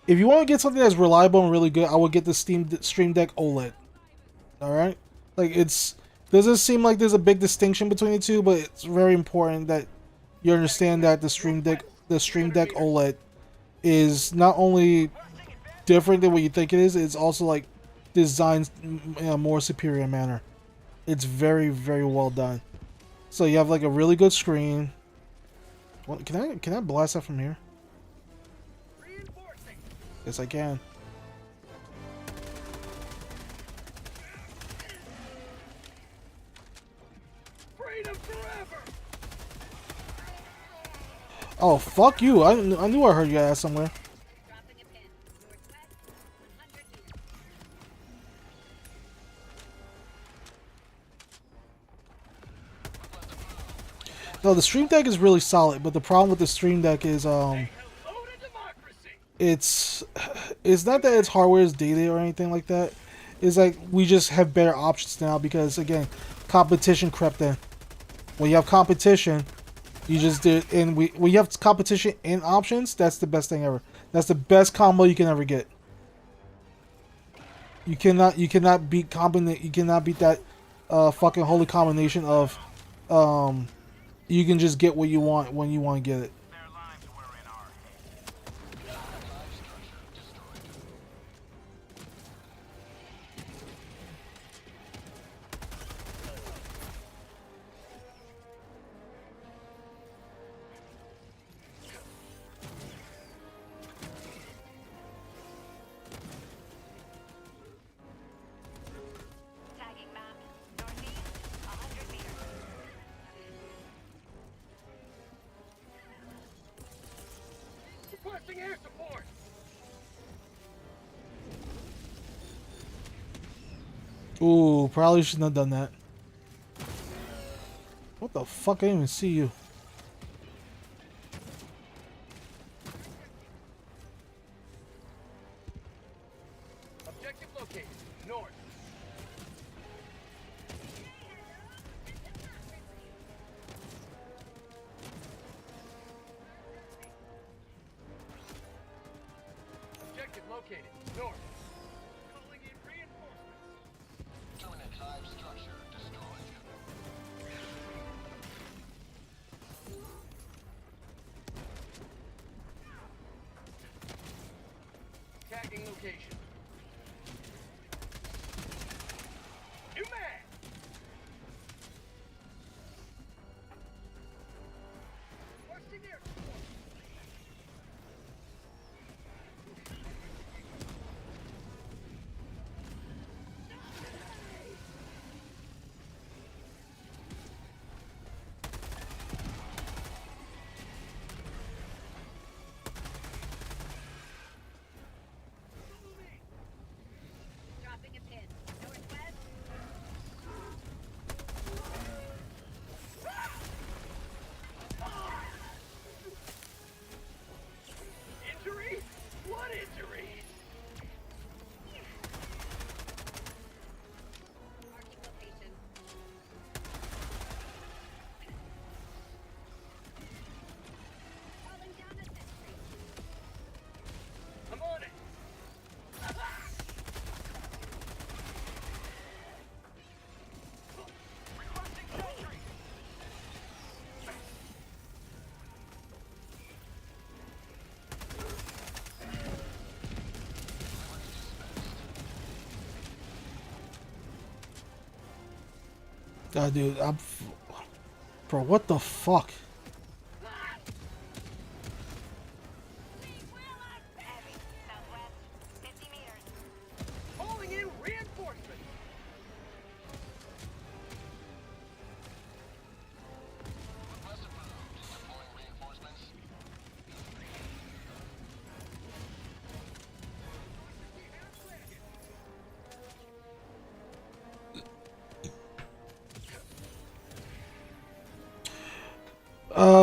If you want to get something that's reliable and really good, I would get the Stream Deck OLED. All right, like doesn't seem like there's a big distinction between the two, but it's very important that you understand that the Stream Deck OLED is not only different than what you think it is, it's also like designed in a more superior manner. It's very, very well done. So you have like a really good screen. What, can I blast that from here? Reinforcing. Yes, I can. Freedom forever. Oh, fuck you. I knew I heard your ass somewhere. Dropping a pin. Northwest, 100 meters. No, the Stream Deck is really solid, but the problem with the Stream Deck is Hello to democracy. it's not that its hardware is dated or anything like that. It's like we just have better options now because again, competition crept in. When you have competition, you just did, and when you have competition in options, that's the best thing ever. That's the best combo you can ever get. You cannot beat that fucking holy combination of you can just get what you want when you want to get it. Tagging map. Northeast, 100 meters. Requesting air support. Ooh, probably shouldn't have done that. What the fuck? I didn't even see you. Objective located. North. Objective located. North. Calling in reinforcements. Terminate hive structure destroyed. Tagging location. New mag. Requesting air support. Dude, bro, what the fuck? Calling in reinforcements. Request approved. Deploying reinforcements.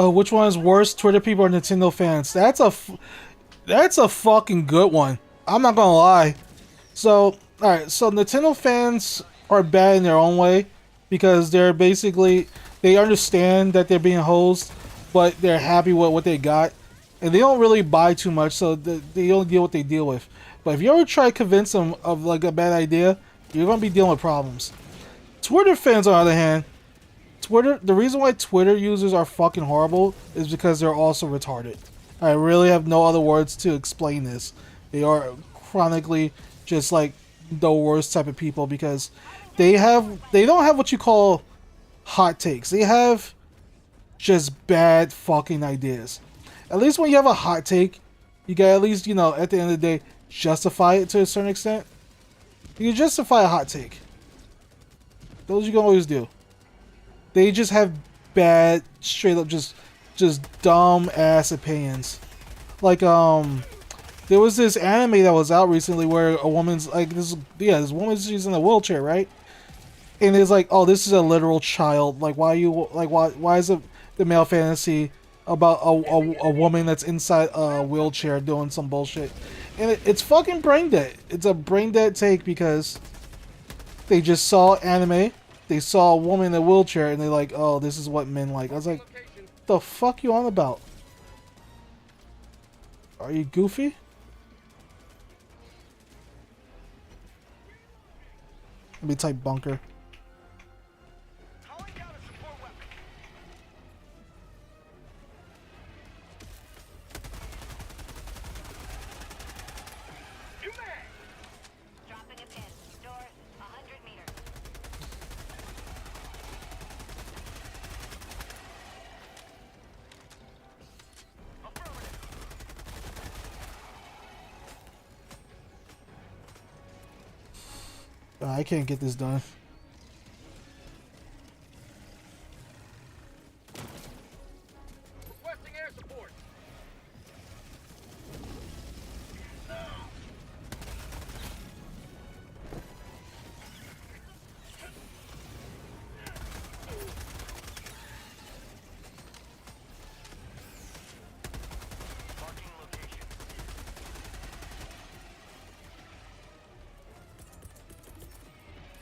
Which one is worse, Twitter people or Nintendo fans? That's a fucking good one. I'm not gonna lie. So, alright, so Nintendo fans are bad in their own way because they're basically, they understand that they're being hosed, but they're happy with what they got. And they don't really buy too much, so they don't deal with what they deal with. But if you ever try to convince them of like a bad idea, you're gonna be dealing with problems. Twitter fans, on the other hand, the reason why Twitter users are fucking horrible is because they're also retarded. I really have no other words to explain this. They are chronically just like the worst type of people because they don't have what you call hot takes. They have just bad fucking ideas. At least when you have a hot take, you can at least, at the end of the day, justify it to a certain extent. You can justify a hot take. Those you can always do. They just have bad, straight up, just dumb ass opinions. Like there was this anime that was out recently where a woman's like this woman's she's in a wheelchair, right? And it's like, oh, this is a literal child. Like, why is it the male fantasy about a woman that's inside a wheelchair doing some bullshit? And it's fucking brain dead. It's a brain dead take because they just saw anime. They saw a woman in a wheelchair and they're like, oh, this is what men like. I was like, the fuck you on about? Are you goofy? Let me type bunker. Calling down a support weapon. New mag. Dropping a pin. Doors, 100 meters. I can't get this done. Requesting air support. Marking location.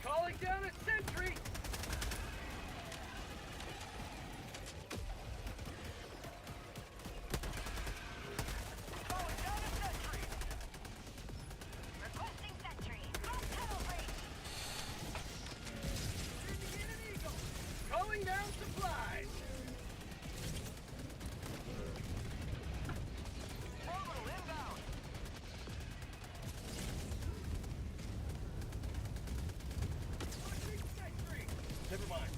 Calling down a sentry. Calling down a sentry. Requesting sentry. Go tunnel breach. Sending in an eagle. Calling down supplies. Orbital inbound. Launching sentry. Never mind.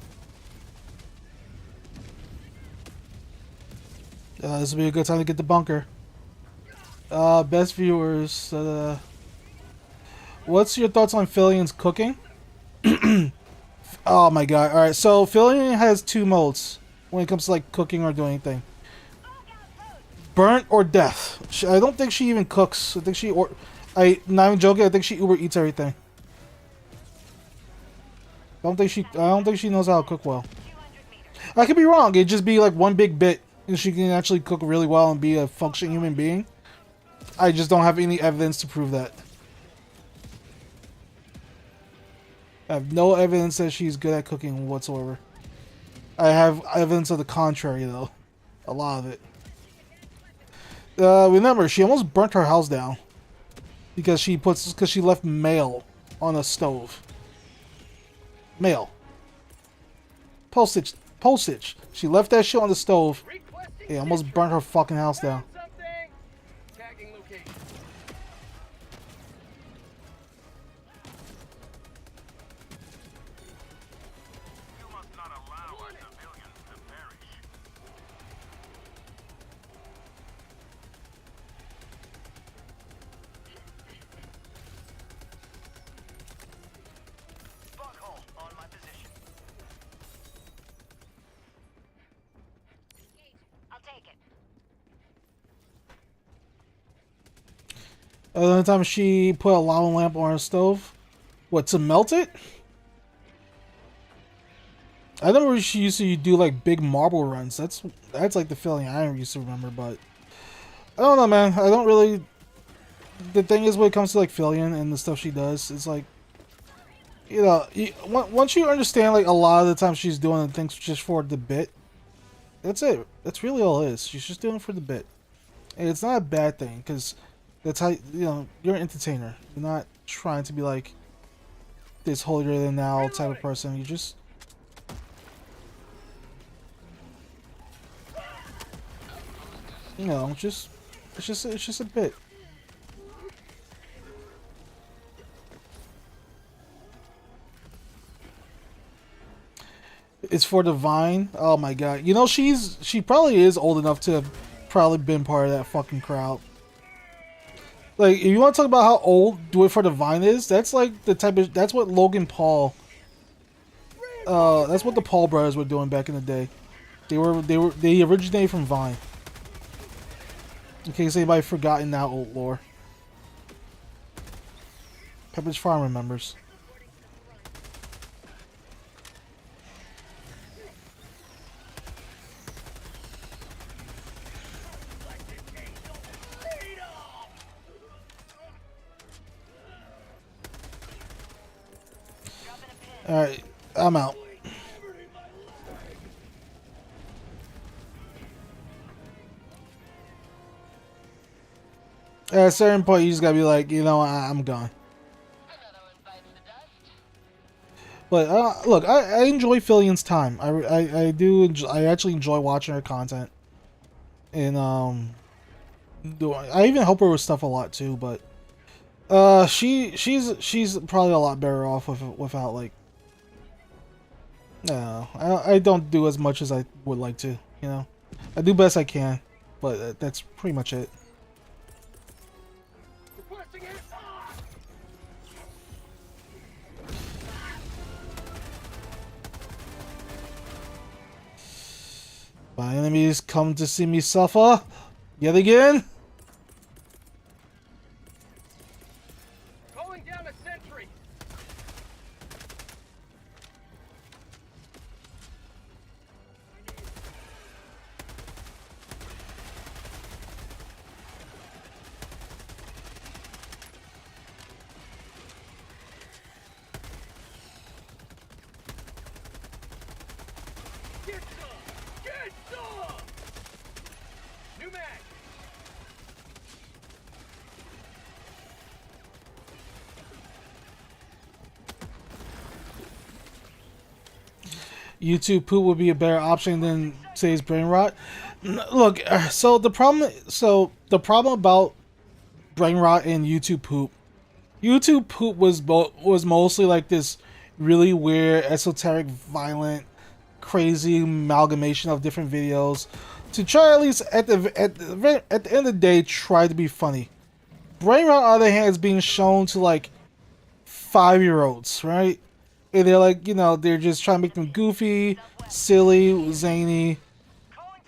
This will be a good time to get the bunker. Best viewers. What's your thoughts on Filion's cooking? Oh my god. Alright, so Filion has two modes when it comes to like cooking or doing anything. Burnt or death. I don't think she even cooks. I think not even joking, I think she Uber eats everything. I don't think she knows how to cook well. I could be wrong. It'd just be like one big bit and she can actually cook really well and be a functioning human being. I just don't have any evidence to prove that. I have no evidence that she's good at cooking whatsoever. I have evidence of the contrary, though. A lot of it. Remember, she almost burnt her house down because she left mail on a stove. Mail. Postage. She left that shit on the stove. Requesting It almost burnt her fucking house down. Found something. Tagging location. Another time she put a lava lamp on her stove. What, to melt it? I remember she used to do like big marble runs. That's like the feeling I used to remember, but I don't know, man. I don't really. The thing is, when it comes to like Fillion and the stuff she does, it's like, you know, once you understand like a lot of the time she's doing things just for the bit. That's it. That's really all it is. She's just doing it for the bit, and it's not a bad thing because that's how you're an entertainer. You're not trying to be like this holier than thou type of person. You just it's just a bit. It's for the Vine. Oh my god. You know, she probably is old enough to have probably been part of that fucking crowd. Like, if you want to talk about how old Do It For The Vine is, that's like the type of, that's what Logan Paul, that's what the Paul brothers were doing back in the day. They originated from Vine. In case anybody forgotten that old lore. Pepperidge Farm remembers. Alright, I'm out. At a certain point, you just gotta be like, you know, I'm gone. But look, I enjoy Fillion's time. I do. I actually enjoy watching her content, and I even help her with stuff a lot too. But she's probably a lot better off without like. No, I don't do as much as I would like to. You know, I do best I can, but that's pretty much it. My enemies come to see me suffer yet again. Calling down a sentry. Get some! Get some! New mag! YouTube poop would be a better option than today's brain rot. Look, so the problem about brain rot and YouTube poop was mostly like this really weird, esoteric, violent, crazy amalgamation of different videos to try at least at the end of the day try to be funny. Brain rot, on the other hand, is being shown to like 5-year-olds, right? And they're like, you know, they're just trying to make them goofy, silly, zany,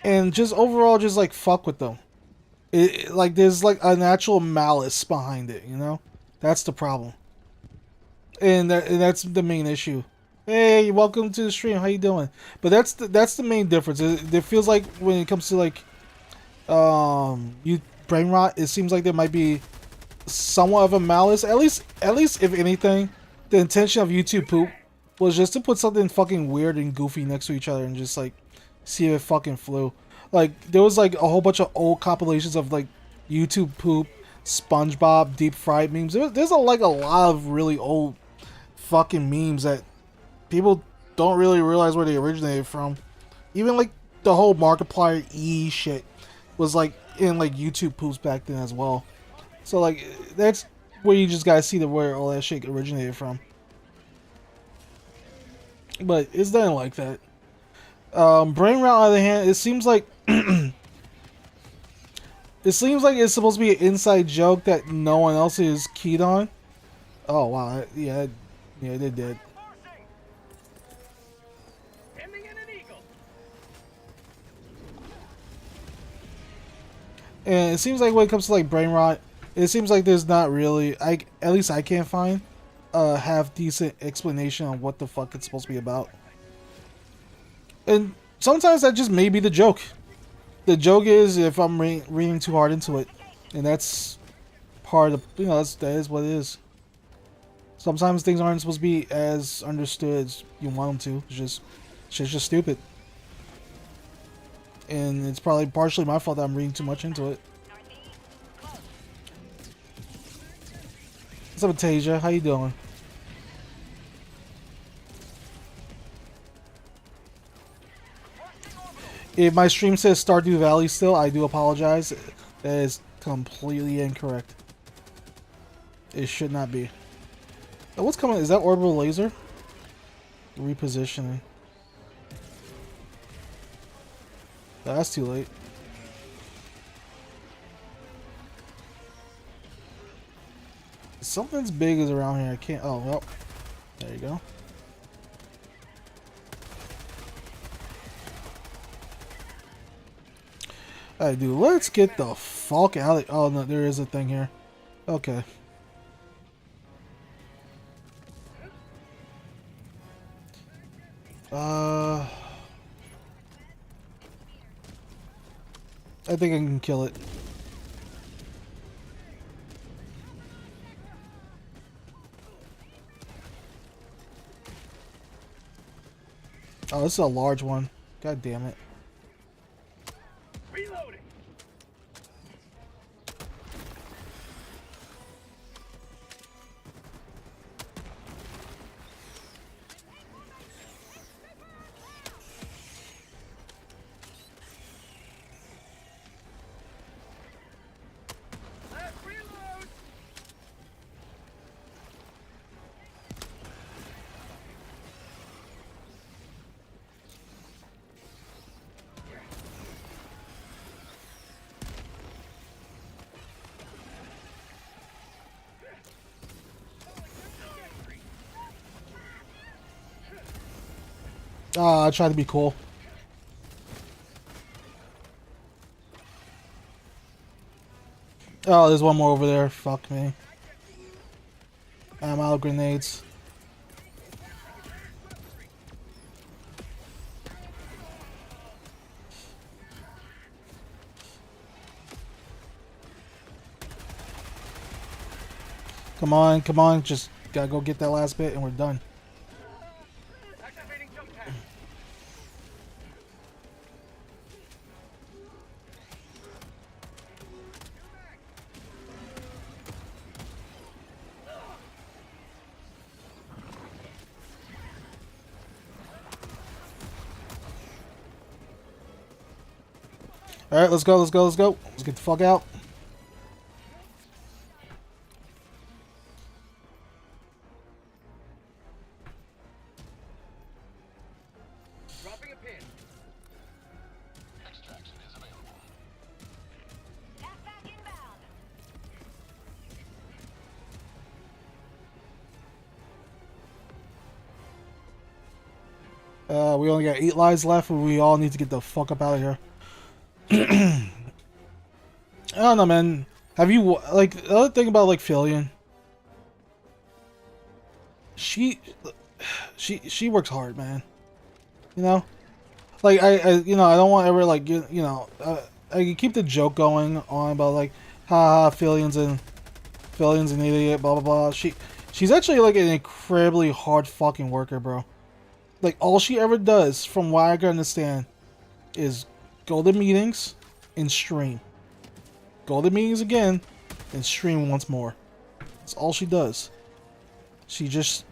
and just overall just like fuck with them. Like there's like a natural malice behind it, you know? That's the problem. And that's the main issue. Hey, welcome to the stream. How you doing? But that's the main difference. It feels like when it comes to like brain rot, it seems like there might be somewhat of a malice. At least if anything, the intention of YouTube poop was just to put something fucking weird and goofy next to each other and just like see if it fucking flew. Like there was like a whole bunch of old compilations of like YouTube poop, SpongeBob deep fried memes. There's like a lot of really old fucking memes that people don't really realize where they originated from. Even like the whole Markiplier E shit was like in like YouTube poops back then as well. So like that's where you just gotta see where all that shit originated from. But it's nothing like that. Brain rot, on the other hand, it seems like it seems like it's supposed to be an inside joke that no one else is keyed on. Oh wow, yeah, they did. Ending in an eagle. And it seems like when it comes to like brain rot, It seems like there's not really, at least I can't find a half decent explanation on what the fuck it's supposed to be about. And sometimes that just may be the joke. The joke is if I'm reading too hard into it, and that's part of, you know, that is what it is. Sometimes things aren't supposed to be as understood as you want them to. Shit's just stupid. And it's probably partially my fault that I'm reading too much into it. What's up, Tasia? How you doing? If my stream says Stardew Valley still, I do apologize. That is completely incorrect. It should not be. Oh, what's coming? Is that orbital laser? Repositioning. Oh, that's too late. Something's big is around here. I can't. Oh, well. There you go. Alright, dude. Let's get the fuck out of. Oh, no. There is a thing here. Okay. I think I can kill it. Oh, this is a large one. God damn it. Reloading. Last reload. I try to be cool. Oh, there's one more over there. Fuck me. I'm out of grenades. Come on, come on. Just gotta go get that last bit and we're done. Activating jump pad. Alright, let's go, let's go, let's go. Let's get the fuck out. Dropping a pin. Extraction is available. Gas back inbound. We only got 8 lives left and we all need to get the fuck up out of here. I don't know, man. Have you, like, the other thing about, like, Fillion, she works hard, man. You know? Like, you know, I don't want ever, like, you know, I can keep the joke going on about, like, haha, Fillion's an idiot, blah, blah, blah. She's actually, like, an incredibly hard fucking worker, bro. Like, all she ever does, from what I can understand, is go to meetings and stream. Go to meetings again and stream once more. That's all she does. She's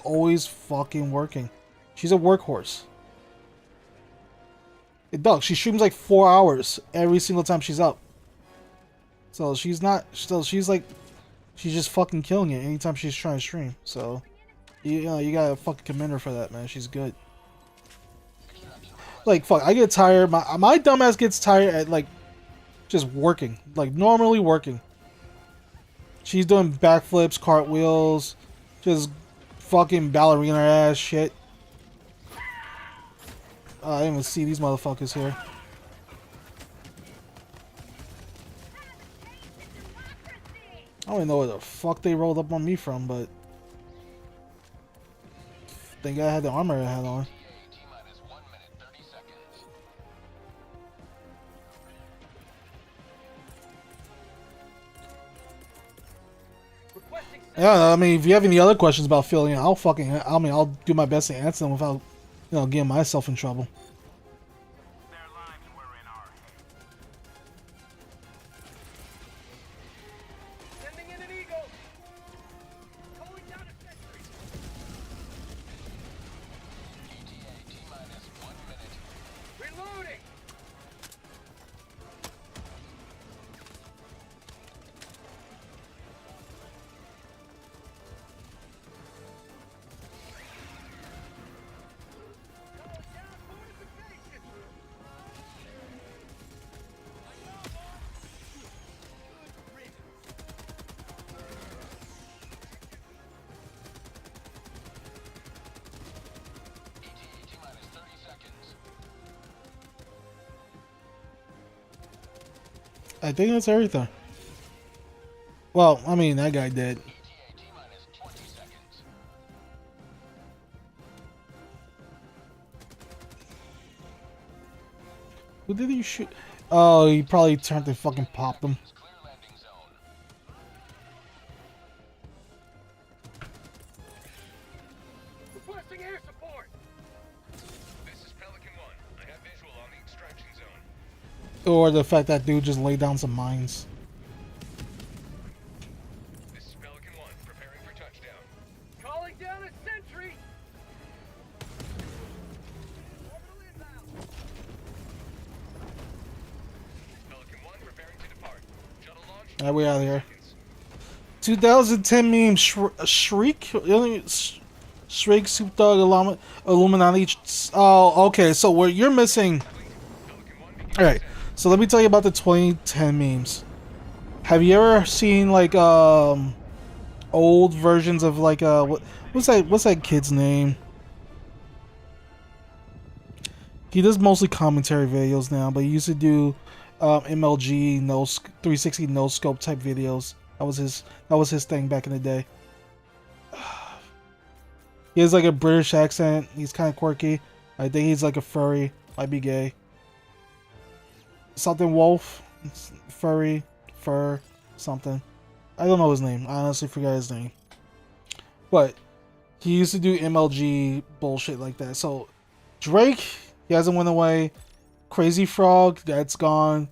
always fucking working. She's a workhorse. She streams like 4 hours every single time she's up. So she's just fucking killing it anytime she's trying to stream. So, you know, you gotta fucking commend her for that, man. She's good. Like, fuck, I get tired. My dumbass gets tired at, like, just working. Like, normally working. She's doing backflips, cartwheels, just fucking ballerina ass shit. I didn't even see these motherfuckers here. don't even know where the fuck they rolled up on me from, but thank God I had the armor I had on. T minus 1 minute 30 seconds. Requesting Yeah, I mean, if you have any other questions about Philly, I'll do my best to answer them without, getting myself in trouble. their lives were in our hands. Sending in an eagle. Calling down a sentry. ETA T minus 1 minute. Reloading. Calling down fortification. ETA T minus 30 seconds. I think that's everything. Well, I mean, that guy did. ETA T minus 20 seconds. Who did he shoot? Oh, he probably turned and fucking popped him. Clear landing zone. Requesting air support. This is Pelican 1. I have visual on the extraction zone. Or the fact that dude just laid down some mines. This is Pelican 1, preparing for touchdown. Calling down a sentry. Orbital inbound. Pelican 1, preparing to depart. Shuttle launch. Alright, we out of here. Seconds. 2010 meme Shriek? Shriek, Soup Dog, Illuminati. Oh, okay. So what you're missing. Pelican 1 begins Alright. So let me tell you about the 2010 memes. Have you ever seen like old versions of like what's that kid's name? He does mostly commentary videos now, but he used to do MLG 360 no scope type videos. That was his thing back in the day. He has like a British accent. He's kind of quirky. I think he's like a furry. Might be gay. Something wolf, furry, fur, something. I don't know his name. I honestly forgot his name. But he used to do MLG bullshit like that. So Drake, he hasn't went away. Crazy Frog, that's gone.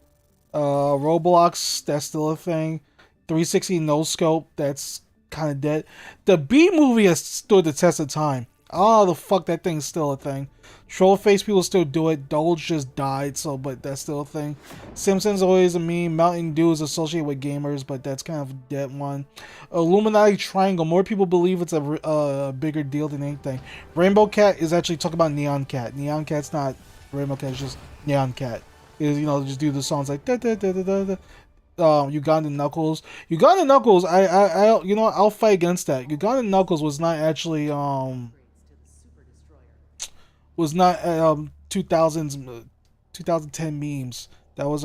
Roblox, that's still a thing. 360 no scope, that's kind of dead. The B movie has stood the test of time. I don't know how the fuck that thing's still a thing. Troll face people still do it. Doge just died, but that's still a thing. Simpsons always a meme. Mountain Dew is associated with gamers, but that's kind of a dead one. Illuminati Triangle. More people believe it's a bigger deal than anything. Rainbow Cat is actually talking about Neon Cat. Neon Cat's not Rainbow Cat, it's just Neon Cat. Is just do the songs like da da da da da da. Ugandan Knuckles. Ugandan Knuckles, I'll fight against that. Ugandan Knuckles was not actually was not 2010 memes. That was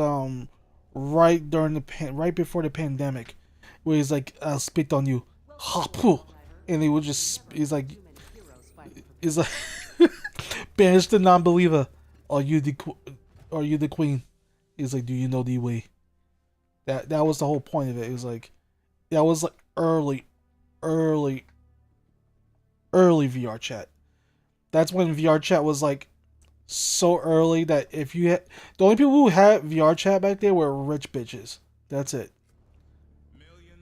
right during right before the pandemic, where he's like, "I'll spit on you," and he would just he's like banish the non-believer. Are you the queen? He's like, do you know the way? That was the whole point of it. It was like, that was like early VR chat. That's when VR chat was like so early that if you had, the only people who had VR chat back there were rich bitches. That's it.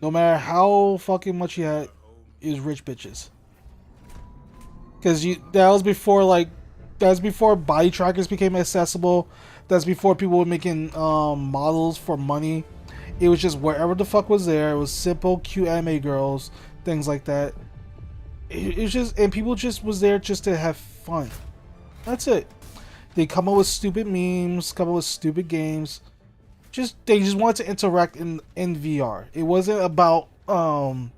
No matter how fucking much you had, is rich bitches. Because that was before body trackers became accessible. That's before people were making models for money. It was just wherever the fuck was there. It was simple, cute anime girls, things like that. It's just, and people just was there just to have fun. That's it. They come up with stupid memes, come up with stupid games. They just wanted to interact in VR. It wasn't about it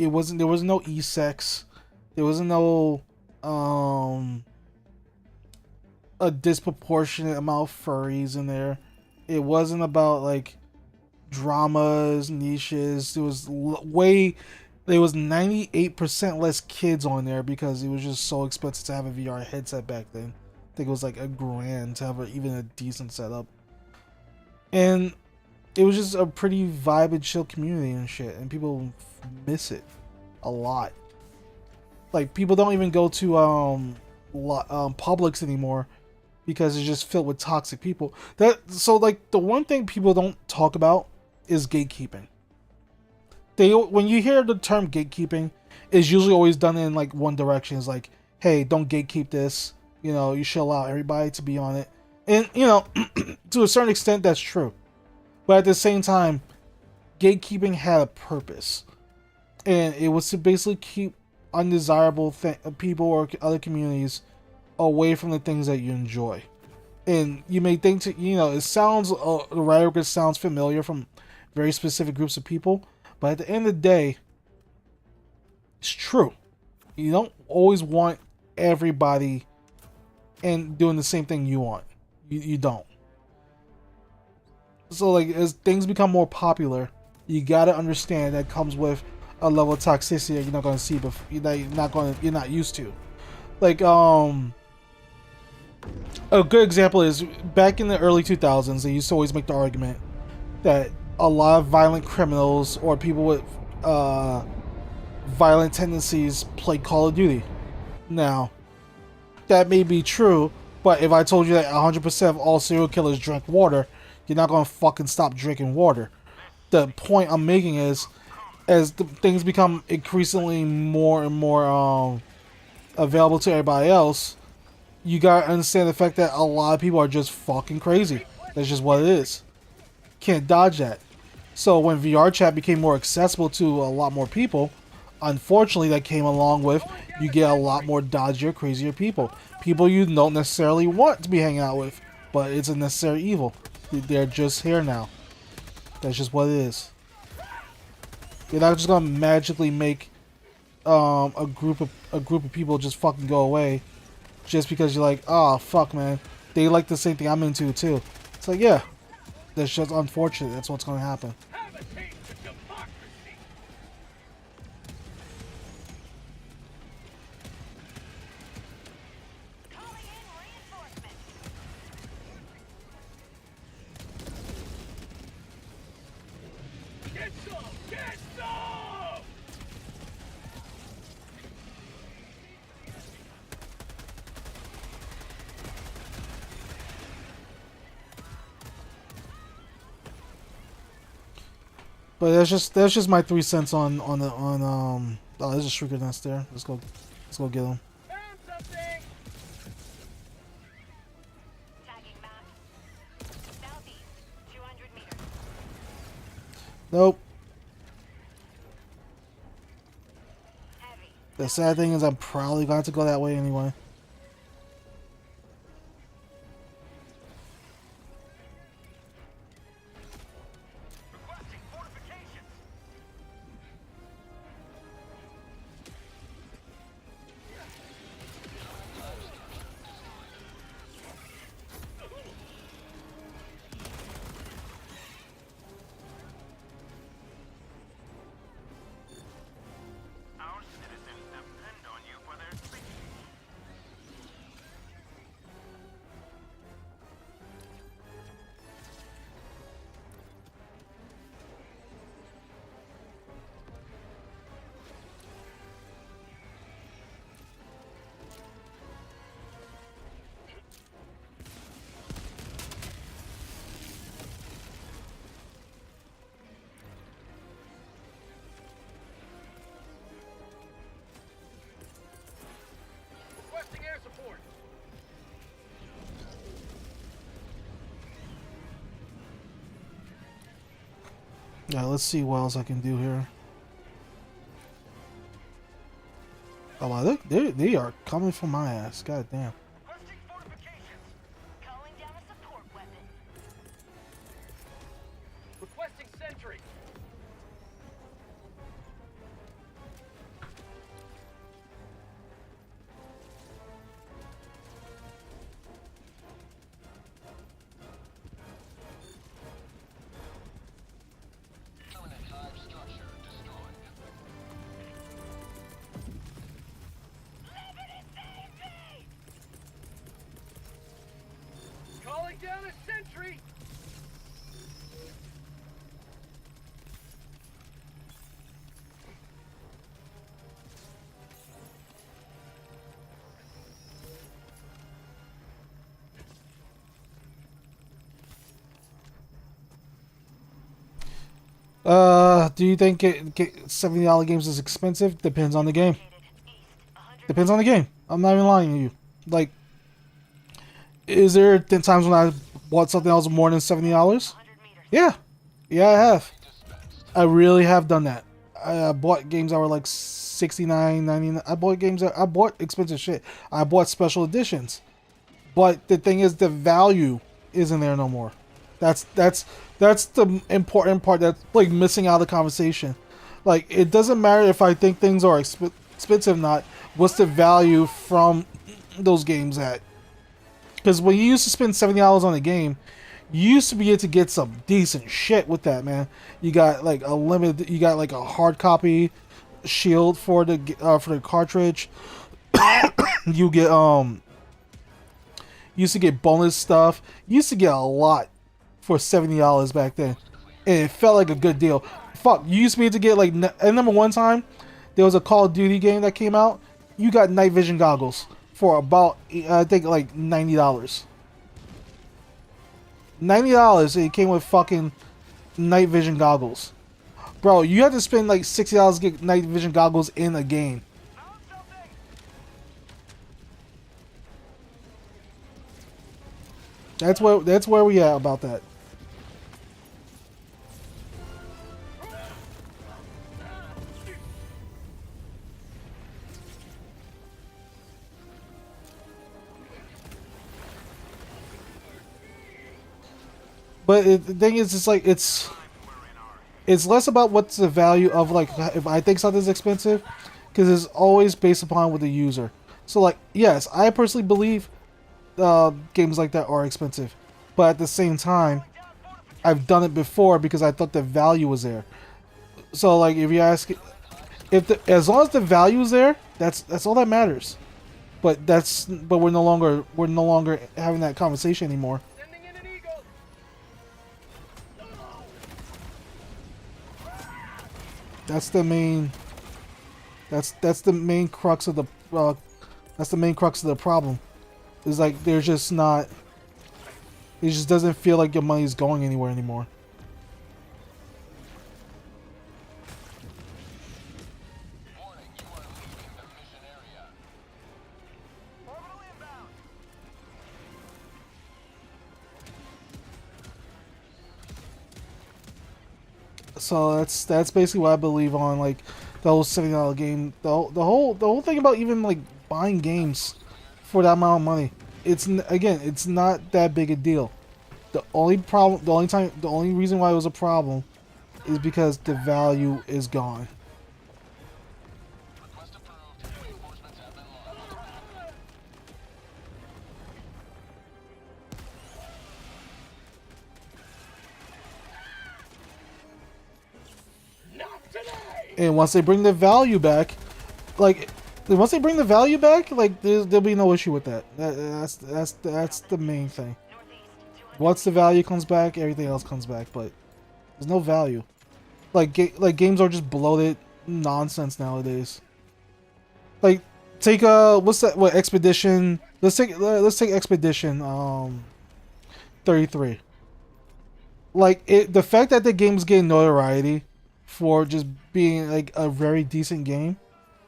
wasn't, there was no e-sex. There wasn't no a disproportionate amount of furries in there. It wasn't about like dramas, niches. There was 98% less kids on there because it was just so expensive to have a VR headset back then. I think it was like $1,000 to have even a decent setup. And it was just a pretty vibe and chill community and shit, and people miss it a lot. Like, people don't even go to Publix anymore because it's just filled with toxic people. So like the one thing people don't talk about is gatekeeping. When you hear the term gatekeeping, it's usually always done in like one direction. It's like, hey, don't gatekeep this. You know, you should allow everybody to be on it. And you know, to a certain extent, that's true. But at the same time, gatekeeping had a purpose, and it was to basically keep undesirable people or other communities away from the things that you enjoy. And you may think it sounds the rhetoric sounds familiar from very specific groups of people, but at the end of the day, it's true. You don't always want everybody and doing the same thing you want. You don't. So like, as things become more popular, you gotta understand that comes with a level of toxicity that you're not gonna see, but you're not used to. Like a good example is back in the early 2000s, they used to always make the argument that a lot of violent criminals or people with violent tendencies play Call of Duty. Now, that may be true, but if I told you that 100% of all serial killers drink water, you're not gonna fucking stop drinking water. The point I'm making is, as things become increasingly more and more available to everybody else, you gotta understand the fact that a lot of people are just fucking crazy. That's just what it is. Can't dodge that. So when VR chat became more accessible to a lot more people, unfortunately that came along with you get a lot more dodgier, crazier people. People you don't necessarily want to be hanging out with, but it's a necessary evil. They're just here now. That's just what it is. You're not just gonna magically make a group of people just fucking go away just because you're like, oh fuck man, they like the same thing I'm into too. It's like, yeah, that's just unfortunate. That's what's gonna happen. Have a taste of democracy. Calling in reinforcements. Get some! Get some! But that's just my 3 cents on oh, there's a shrieker nest there. Let's go get him. Found something! Tagging map. Southeast, 200 meters. Nope. Heavy. The sad thing is I'm probably going to go that way anyway. Requesting fortifications! Our citizens depend on you for their safety. Requesting air support. Yeah, let's see what else I can do here. Oh wow, they are coming for my ass. God damn. Requesting fortifications. Calling down a support weapon. Requesting sentry. down a sentry. Do you think $70 games is expensive? Depends on the game. Depends on the game. I'm not even lying to you. Like, is there times when I bought something else more than $70? Yeah. Yeah, I have. I really have done that. I bought games that were like $69.99. I bought expensive shit. I bought special editions. But the thing is, the value isn't there no more. That's the important part that's like missing out of the conversation. Like, it doesn't matter if I think things are expensive or not. What's the value from those games at? Because when you used to spend $70 on a game, you used to be able to get some decent shit with that, man. You got like a limited, you got like a hard copy shield for the cartridge. You get used to get bonus stuff. You used to get a lot for $70 back then, and it felt like a good deal. Fuck, you used to be able to get like, I remember one time there was a Call of Duty game that came out. You got night vision goggles for about, I think, like $90. $90, and it came with fucking night vision goggles. Bro, you have to spend like $60 to get night vision goggles in a game. That's where we at about that. But the thing is, it's like it's less about what's the value of, like, if I think something's expensive, because it's always based upon with the user. So like, yes, I personally believe games like that are expensive, but at the same time, I've done it before because I thought the value was there. So like, if you ask, as long as the value is there, that's all that matters. But we're no longer having that conversation anymore. Sending in an eagle. That's the main. That's the main crux of the. That's the main crux of the problem. Is like, there's just not. It just doesn't feel like your money's going anywhere anymore. Warning, you are leaving the mission area. Orbital inbound. So that's basically what I believe on, like, the whole $70 game. The whole thing about even like buying games for that amount of money. Again, it's not that big a deal. The only reason why it was a problem is because the value is gone. Request approved. Reinforcements have been launched. Not today. And once they bring the value back, like, there'll be no issue with that. That's the main thing. Once the value comes back, everything else comes back. But there's no value. Like games are just bloated nonsense nowadays. Like, take what's that? What, Expedition? Let's take Expedition 33. Like, the fact that the game's getting notoriety for just being like a very decent game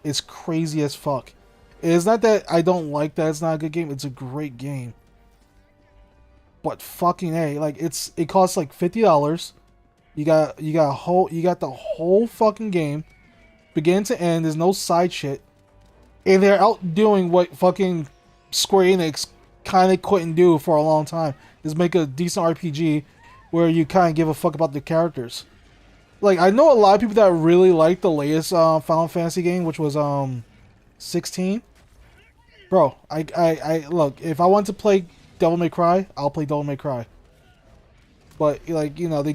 is crazy as fuck. It's not that I don't like that it's not a good game. It's a great game. But fucking A, like, it costs like $50. You got the whole fucking game, begin to end. There's no side shit, and they're out doing what fucking Square Enix kind of couldn't do for a long time, is make a decent RPG where you kind of give a fuck about the characters. Like, I know a lot of people that really like the latest Final Fantasy game, which was 16. Bro, I look, if I want to play Devil May Cry, I'll play Devil May Cry. But, like, you know, they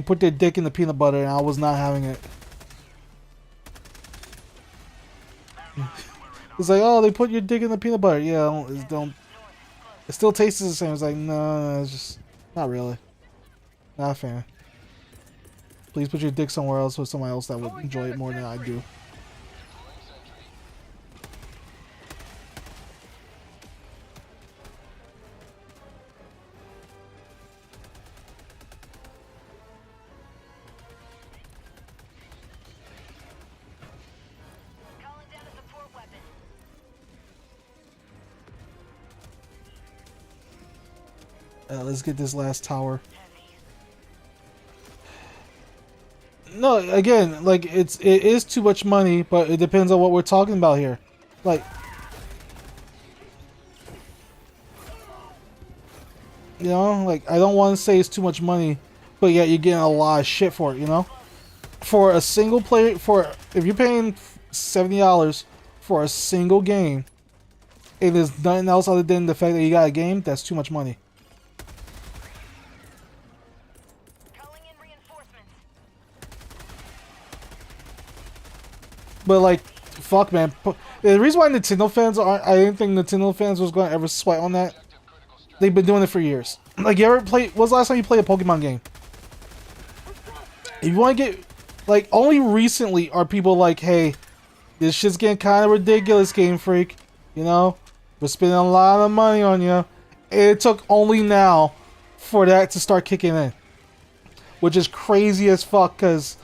put their dick in the peanut butter, and I was not having it. It's like, oh, they put your dick in the peanut butter. Yeah, don't It still tastes the same. It's like, no, it's just not really. Not a fan. Please put your dick somewhere else with somebody else that would enjoy it more than I do. Calling down a support weapon. Let's get this last tower. No, again, like it is too much money, but it depends on what we're talking about here. Like, you know, like I don't want to say it's too much money, but yet you're getting a lot of shit for it. You know, for a single player, if you're paying $70 for a single game, and there's nothing else other than the fact that you got a game, that's too much money. Calling in reinforcements. But like, fuck, man. The reason why Nintendo fans aren't, I didn't think Nintendo fans was going to ever sweat on that. They've been doing it for years. Like, you ever play? When's the last time you played a Pokemon game? If you want to get, like, only recently are people like, hey, this shit's getting kind of ridiculous, Game Freak. You know, we're spending a lot of money on you. And it took only now for that to start kicking in, which is crazy as fuck because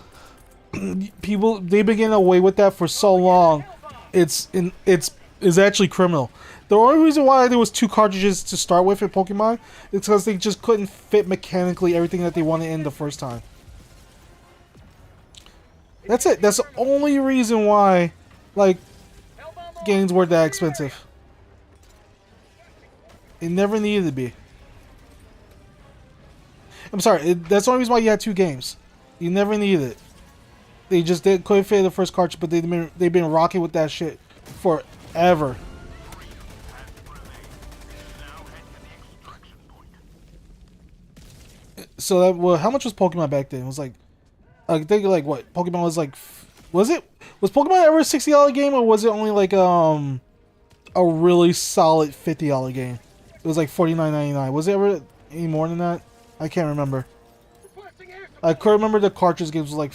people, they've been getting away with that for so long. It's actually criminal. The only reason why there was 2 cartridges to start with in Pokemon is because they just couldn't fit mechanically everything that they wanted in the first time. That's it. That's the only reason why, like, games were that expensive. It never needed to be. I'm sorry. That's the only reason why you had 2 games. You never needed it. They just couldn't fit the first cartridge, but they've been rocking with that shit forever. So that, well, how much was Pokemon back then? It was like, I think like what Pokemon was like. Was Pokemon ever a $60 game, or was it only like a really solid $50 game? It was like $49.99. Was it ever any more than that? I can't remember. I could remember the cartridge games was like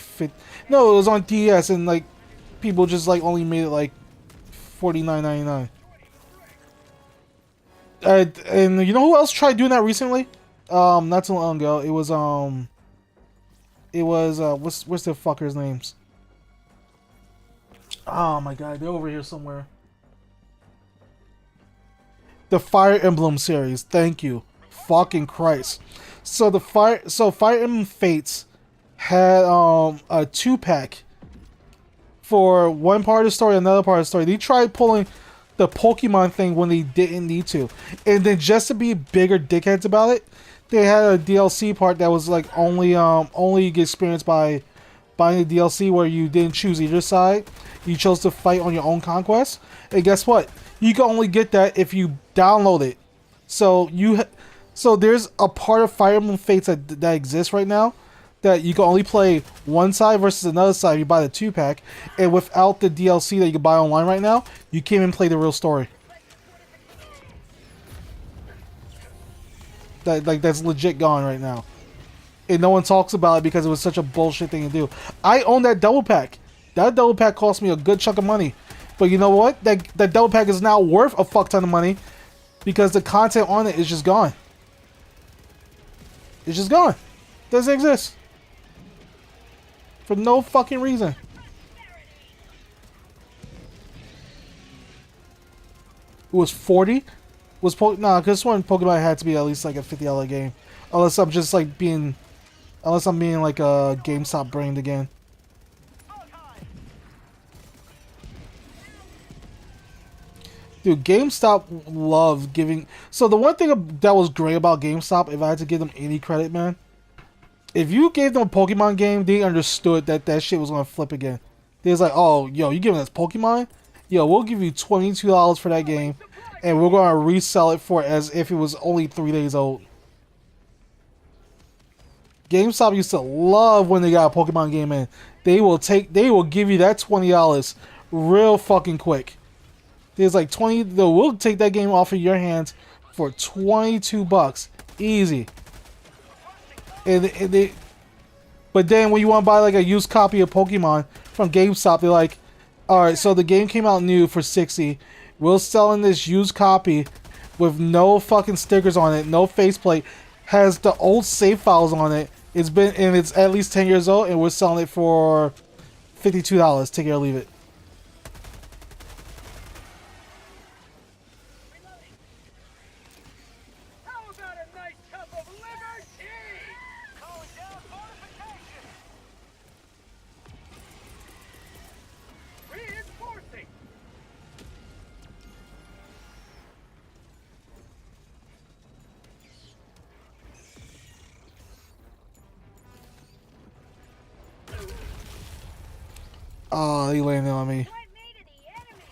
No, it was on DS, and like people just like only made it like $49.99. And you know who else tried doing that recently? Not too long ago. It was what's the fuckers' names? Oh my god, they're over here somewhere. The Fire Emblem series. Thank you. Fucking Christ. So Fire Emblem Fates had a 2-pack for one part of the story, another part of the story. They tried pulling the Pokemon thing when they didn't need to, and then just to be bigger dickheads about it, they had a DLC part that was like only experienced by buying the DLC, where you didn't choose either side. You chose to fight on your own conquest, and guess what? You can only get that if you download it. So there's a part of Fire Emblem Fates that exists right now that you can only play one side versus another side if you buy the 2-pack, and without the DLC that you can buy online right now, you can't even play the real story. That's legit gone right now, and no one talks about it because it was such a bullshit thing to do. I own that double pack. That double pack cost me a good chunk of money, but you know what? That double pack is now worth a fuck ton of money because the content on it is just gone. It's just gone. Doesn't exist. For no fucking reason. It was 40? Nah, because this one Pokemon had to be at least like a $50 game. Unless I'm just like being like a GameStop brained again. Dude, GameStop loved giving... So the one thing that was great about GameStop, if I had to give them any credit, man, if you gave them a Pokemon game, they understood that shit was going to flip again. They was like, oh, yo, you giving us Pokemon? Yo, we'll give you $22 for that game, and we're going to resell it for as if it was only 3 days old. GameStop used to love when they got a Pokemon game in. They will give you that $20 real fucking quick. There's like 20, though, we'll take that game off of your hands for $22, easy. And but then when you want to buy like a used copy of Pokemon from GameStop, they're like, all right, so the game came out new for $60. We're selling this used copy with no fucking stickers on it, no faceplate, has the old save files on it. It's at least 10 years old, and we're selling it for $52. Take it or leave it. How about a nice cup of liver tea? Calling down fortification. Reinforcing. Oh, he landed on me. What made of the enemy?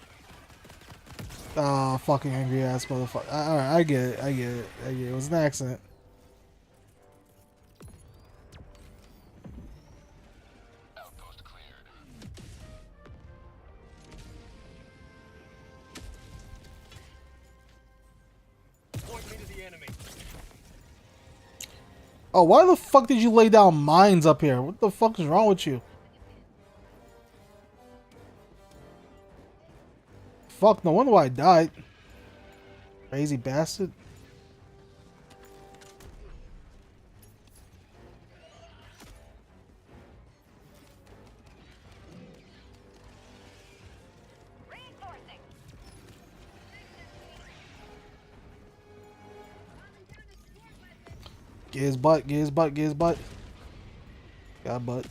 Oh, fucking angry ass motherfucker. Alright, I get it. It was an accident. Outpost cleared. Point me to the enemy. Oh, why the fuck did you lay down mines up here? What the fuck is wrong with you? Fuck, no wonder why I died. Crazy bastard. Reinforcing. Get his butt, get his butt, get his butt. Got butt.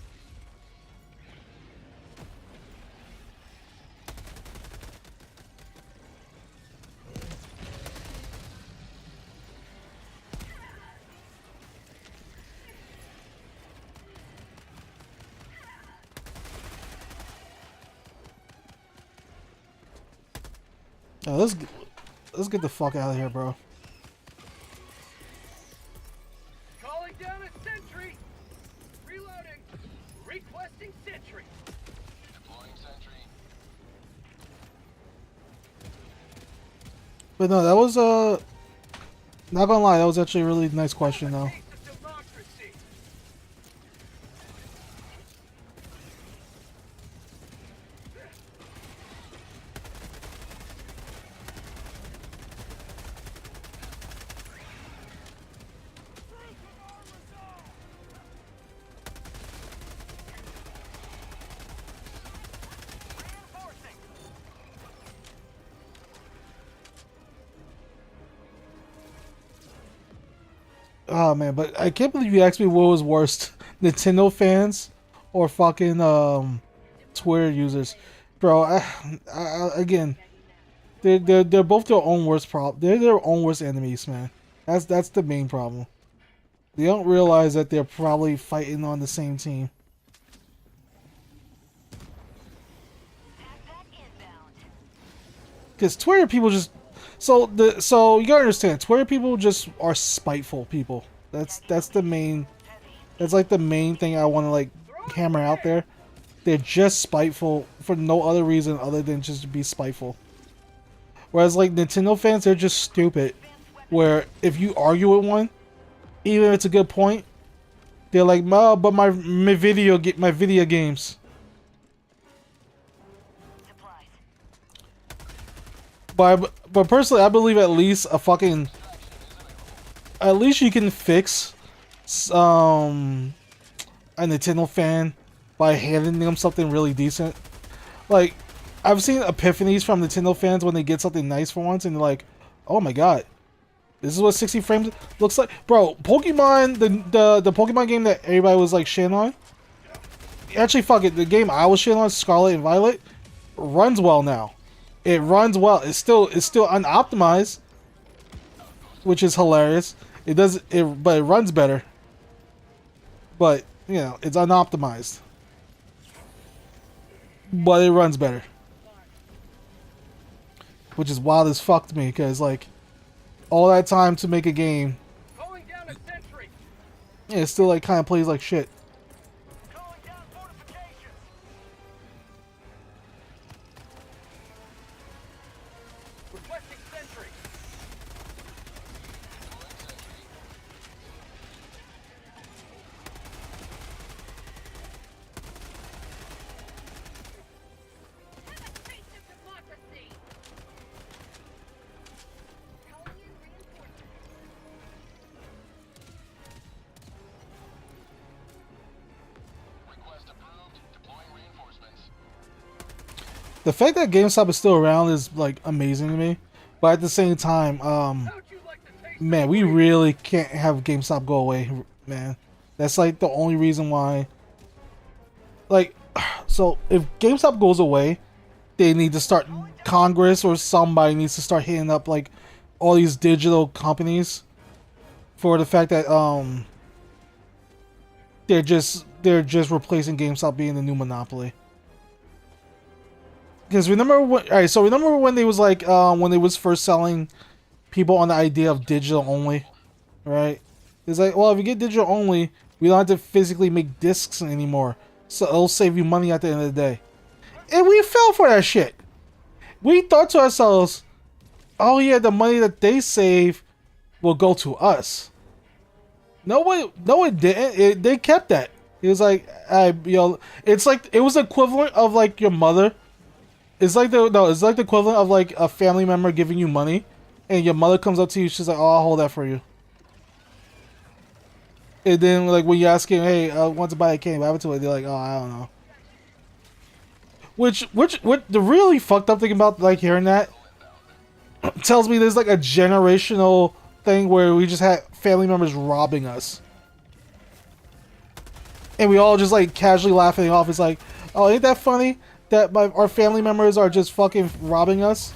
Oh, let's get the fuck out of here, bro. Calling down a sentry. Reloading. Requesting sentry. Deploying sentry. But no, that was not gonna lie, that was actually a really nice question though. Taste of democracy. Reinforcing. Oh man, but I can't believe you asked me what was worst, Nintendo fans or fucking Twitter users, bro. Again, they're both their own worst They're their own worst enemies, man. That's the main problem. They don't realize that they're probably fighting on the same team. Backpack inbound. Because Twitter people just so you gotta understand, Twitter people just are spiteful people. That's the main. That's like the main thing I want to like hammer out there. They're just spiteful for no other reason other than just to be spiteful. Whereas like Nintendo fans, they're just stupid. Where if you argue with one, even if it's a good point, they're like, "No, but my video games." Supplies. But personally, I believe at least you can fix a Nintendo fan by handing them something really decent. Like, I've seen epiphanies from Nintendo fans when they get something nice for once, and they're like, "Oh my god, this is what 60 frames looks like." Bro, Pokemon, the Pokemon game that everybody was like shitting on. Actually, fuck it, the game I was shitting on, Scarlet and Violet, runs well now. It runs well. It's still unoptimized, which is hilarious. But it runs better. But you know, it's unoptimized, but it runs better, which is wild as fuck to me. Because like, all that time to make a game, Calling down a sentry. yeah, it still like kind of plays like shit. Calling down fortifications. Requesting sentry. The fact that GameStop is still around is like amazing to me, but at the same time, How'd you like to taste man, we really can't have GameStop go away, man. That's like the only reason why. Like, so if GameStop goes away, they need to start. Congress or somebody needs to start hitting up like all these digital companies for the fact that they're just replacing GameStop being the new monopoly. Because remember when? All right, so remember when they was like when they was first selling people on the idea of digital only, right? It's like, well, if you get digital only, we don't have to physically make discs anymore, so it'll save you money at the end of the day. And we fell for that shit. We thought to ourselves, oh yeah, the money that they save will go to us. No, it didn't. They kept that. It was like, it's like it was the equivalent of like your mother. It's like it's like the equivalent of like a family member giving you money, and your mother comes up to you. She's like, "Oh, I'll hold that for you." And then like when you ask him, "Hey, I want to buy a candy, what happened to it?" They're like, "Oh, I don't know." What the really fucked up thing about like hearing that tells me there's like a generational thing where we just had family members robbing us, and we all just like casually laughing it off. It's like, oh, ain't that funny that our family members are just fucking robbing us?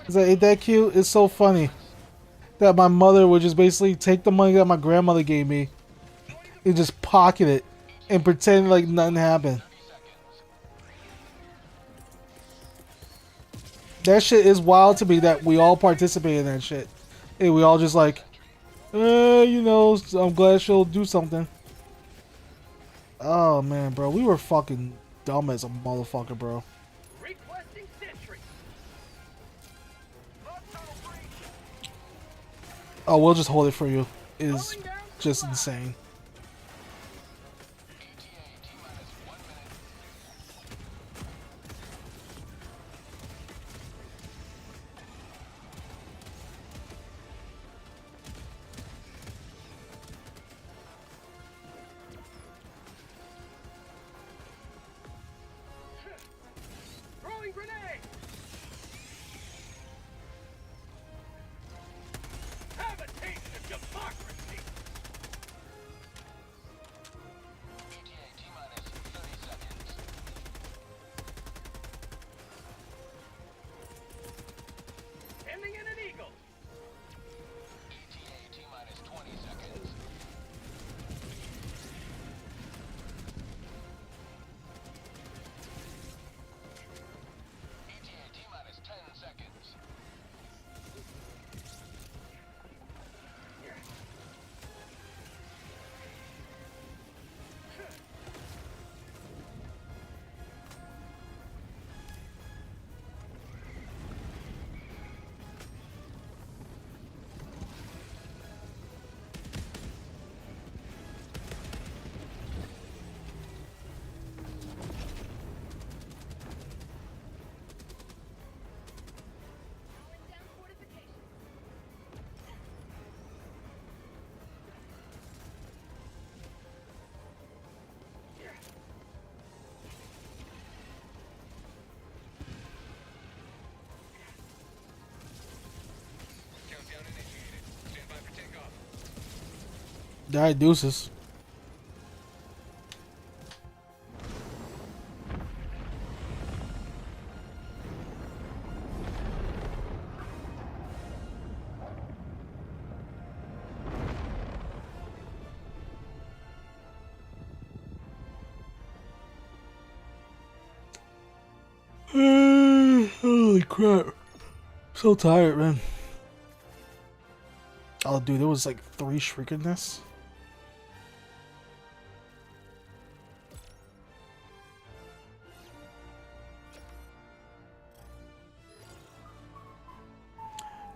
It's like, ain't that cute? It's so funny that my mother would just basically take the money that my grandmother gave me and just pocket it and pretend like nothing happened. That shit is wild to me that we all participate in that shit. And we all just like, you know, I'm glad she'll do something. Oh man, bro, we were fucking dumb as a motherfucker, bro. requesting sentry? Oh, we'll just hold it for you. Is just insane. Throwing grenade! Have a taste of democracy! ETA T-minus 30 seconds. Sending in an eagle! ETA T-minus 20 seconds. ETA T-minus 10 seconds. Countdown initiated. Stand by for takeoff. Alright, deuces. Holy crap. So tired, man. Oh, dude, there was like 3 shrieking nests.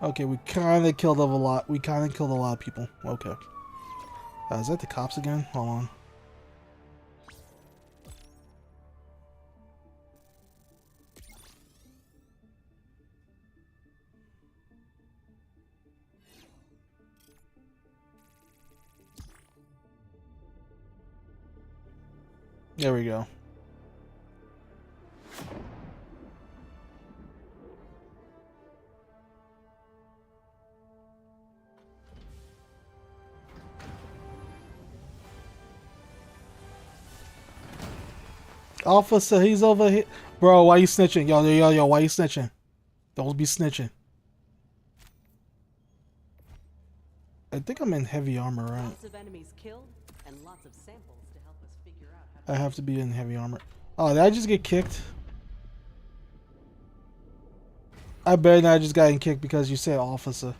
Okay, we kind of killed a lot. We kind of killed a lot of people. Okay. Is that the cops again? Hold on. There we go. Alpha said he's over here. Bro, why you snitching? Yo, why you snitching? Don't be snitching. I think I'm in heavy armor, right? Lots of enemies killed and lots of samples to help us figure out how to. I have to be in heavy armor. Oh, did I just get kicked? I bet I just got kicked because you said officer.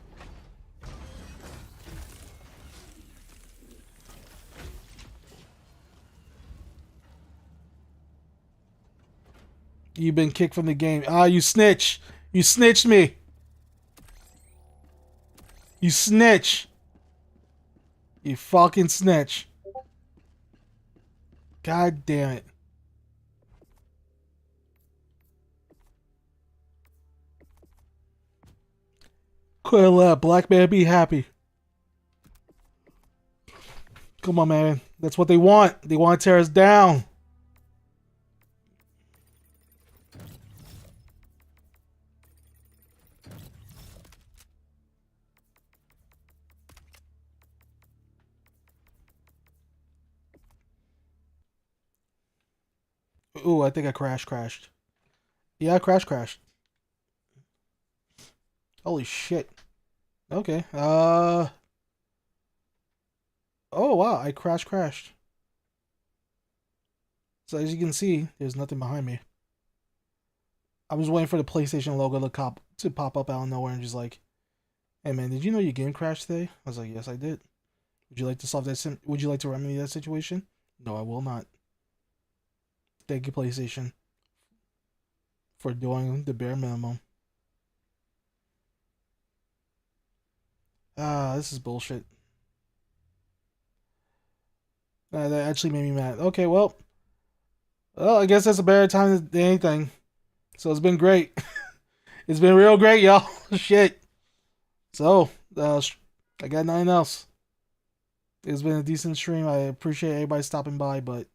You've been kicked from the game. Ah, you snitch. You snitched me. You snitch. You fucking snitch. God damn it. Quit let black man be happy. Come on, man. That's what they want. They want to tear us down. Ooh, I think I crashed. Yeah, I crashed. Holy shit. Okay. Oh wow, I crashed. So as you can see, there's nothing behind me. I was waiting for the PlayStation logo to pop up out of nowhere and just like, hey man, did you know your game crashed today? I was like, yes I did. Would you like to solve that would you like to remedy that situation? No, I will not. Thank you, PlayStation, for doing the bare minimum. Ah, this is bullshit. That actually made me mad. Okay, well, I guess that's a better time than anything. So it's been great. It's been real great, y'all. Shit. So, I got nothing else. It's been a decent stream. I appreciate everybody stopping by, but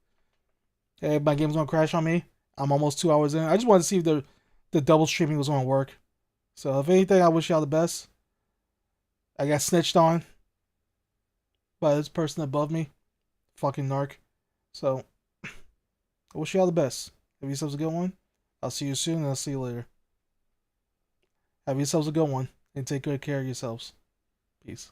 hey, my game's gonna crash on me. I'm almost 2 hours in. I just wanted to see if the double streaming was gonna work. So if anything, I wish y'all the best. I got snitched on by this person above me. Fucking narc. So I wish y'all the best. Have yourselves a good one. I'll see you soon and I'll see you later. Have yourselves a good one and take good care of yourselves. Peace.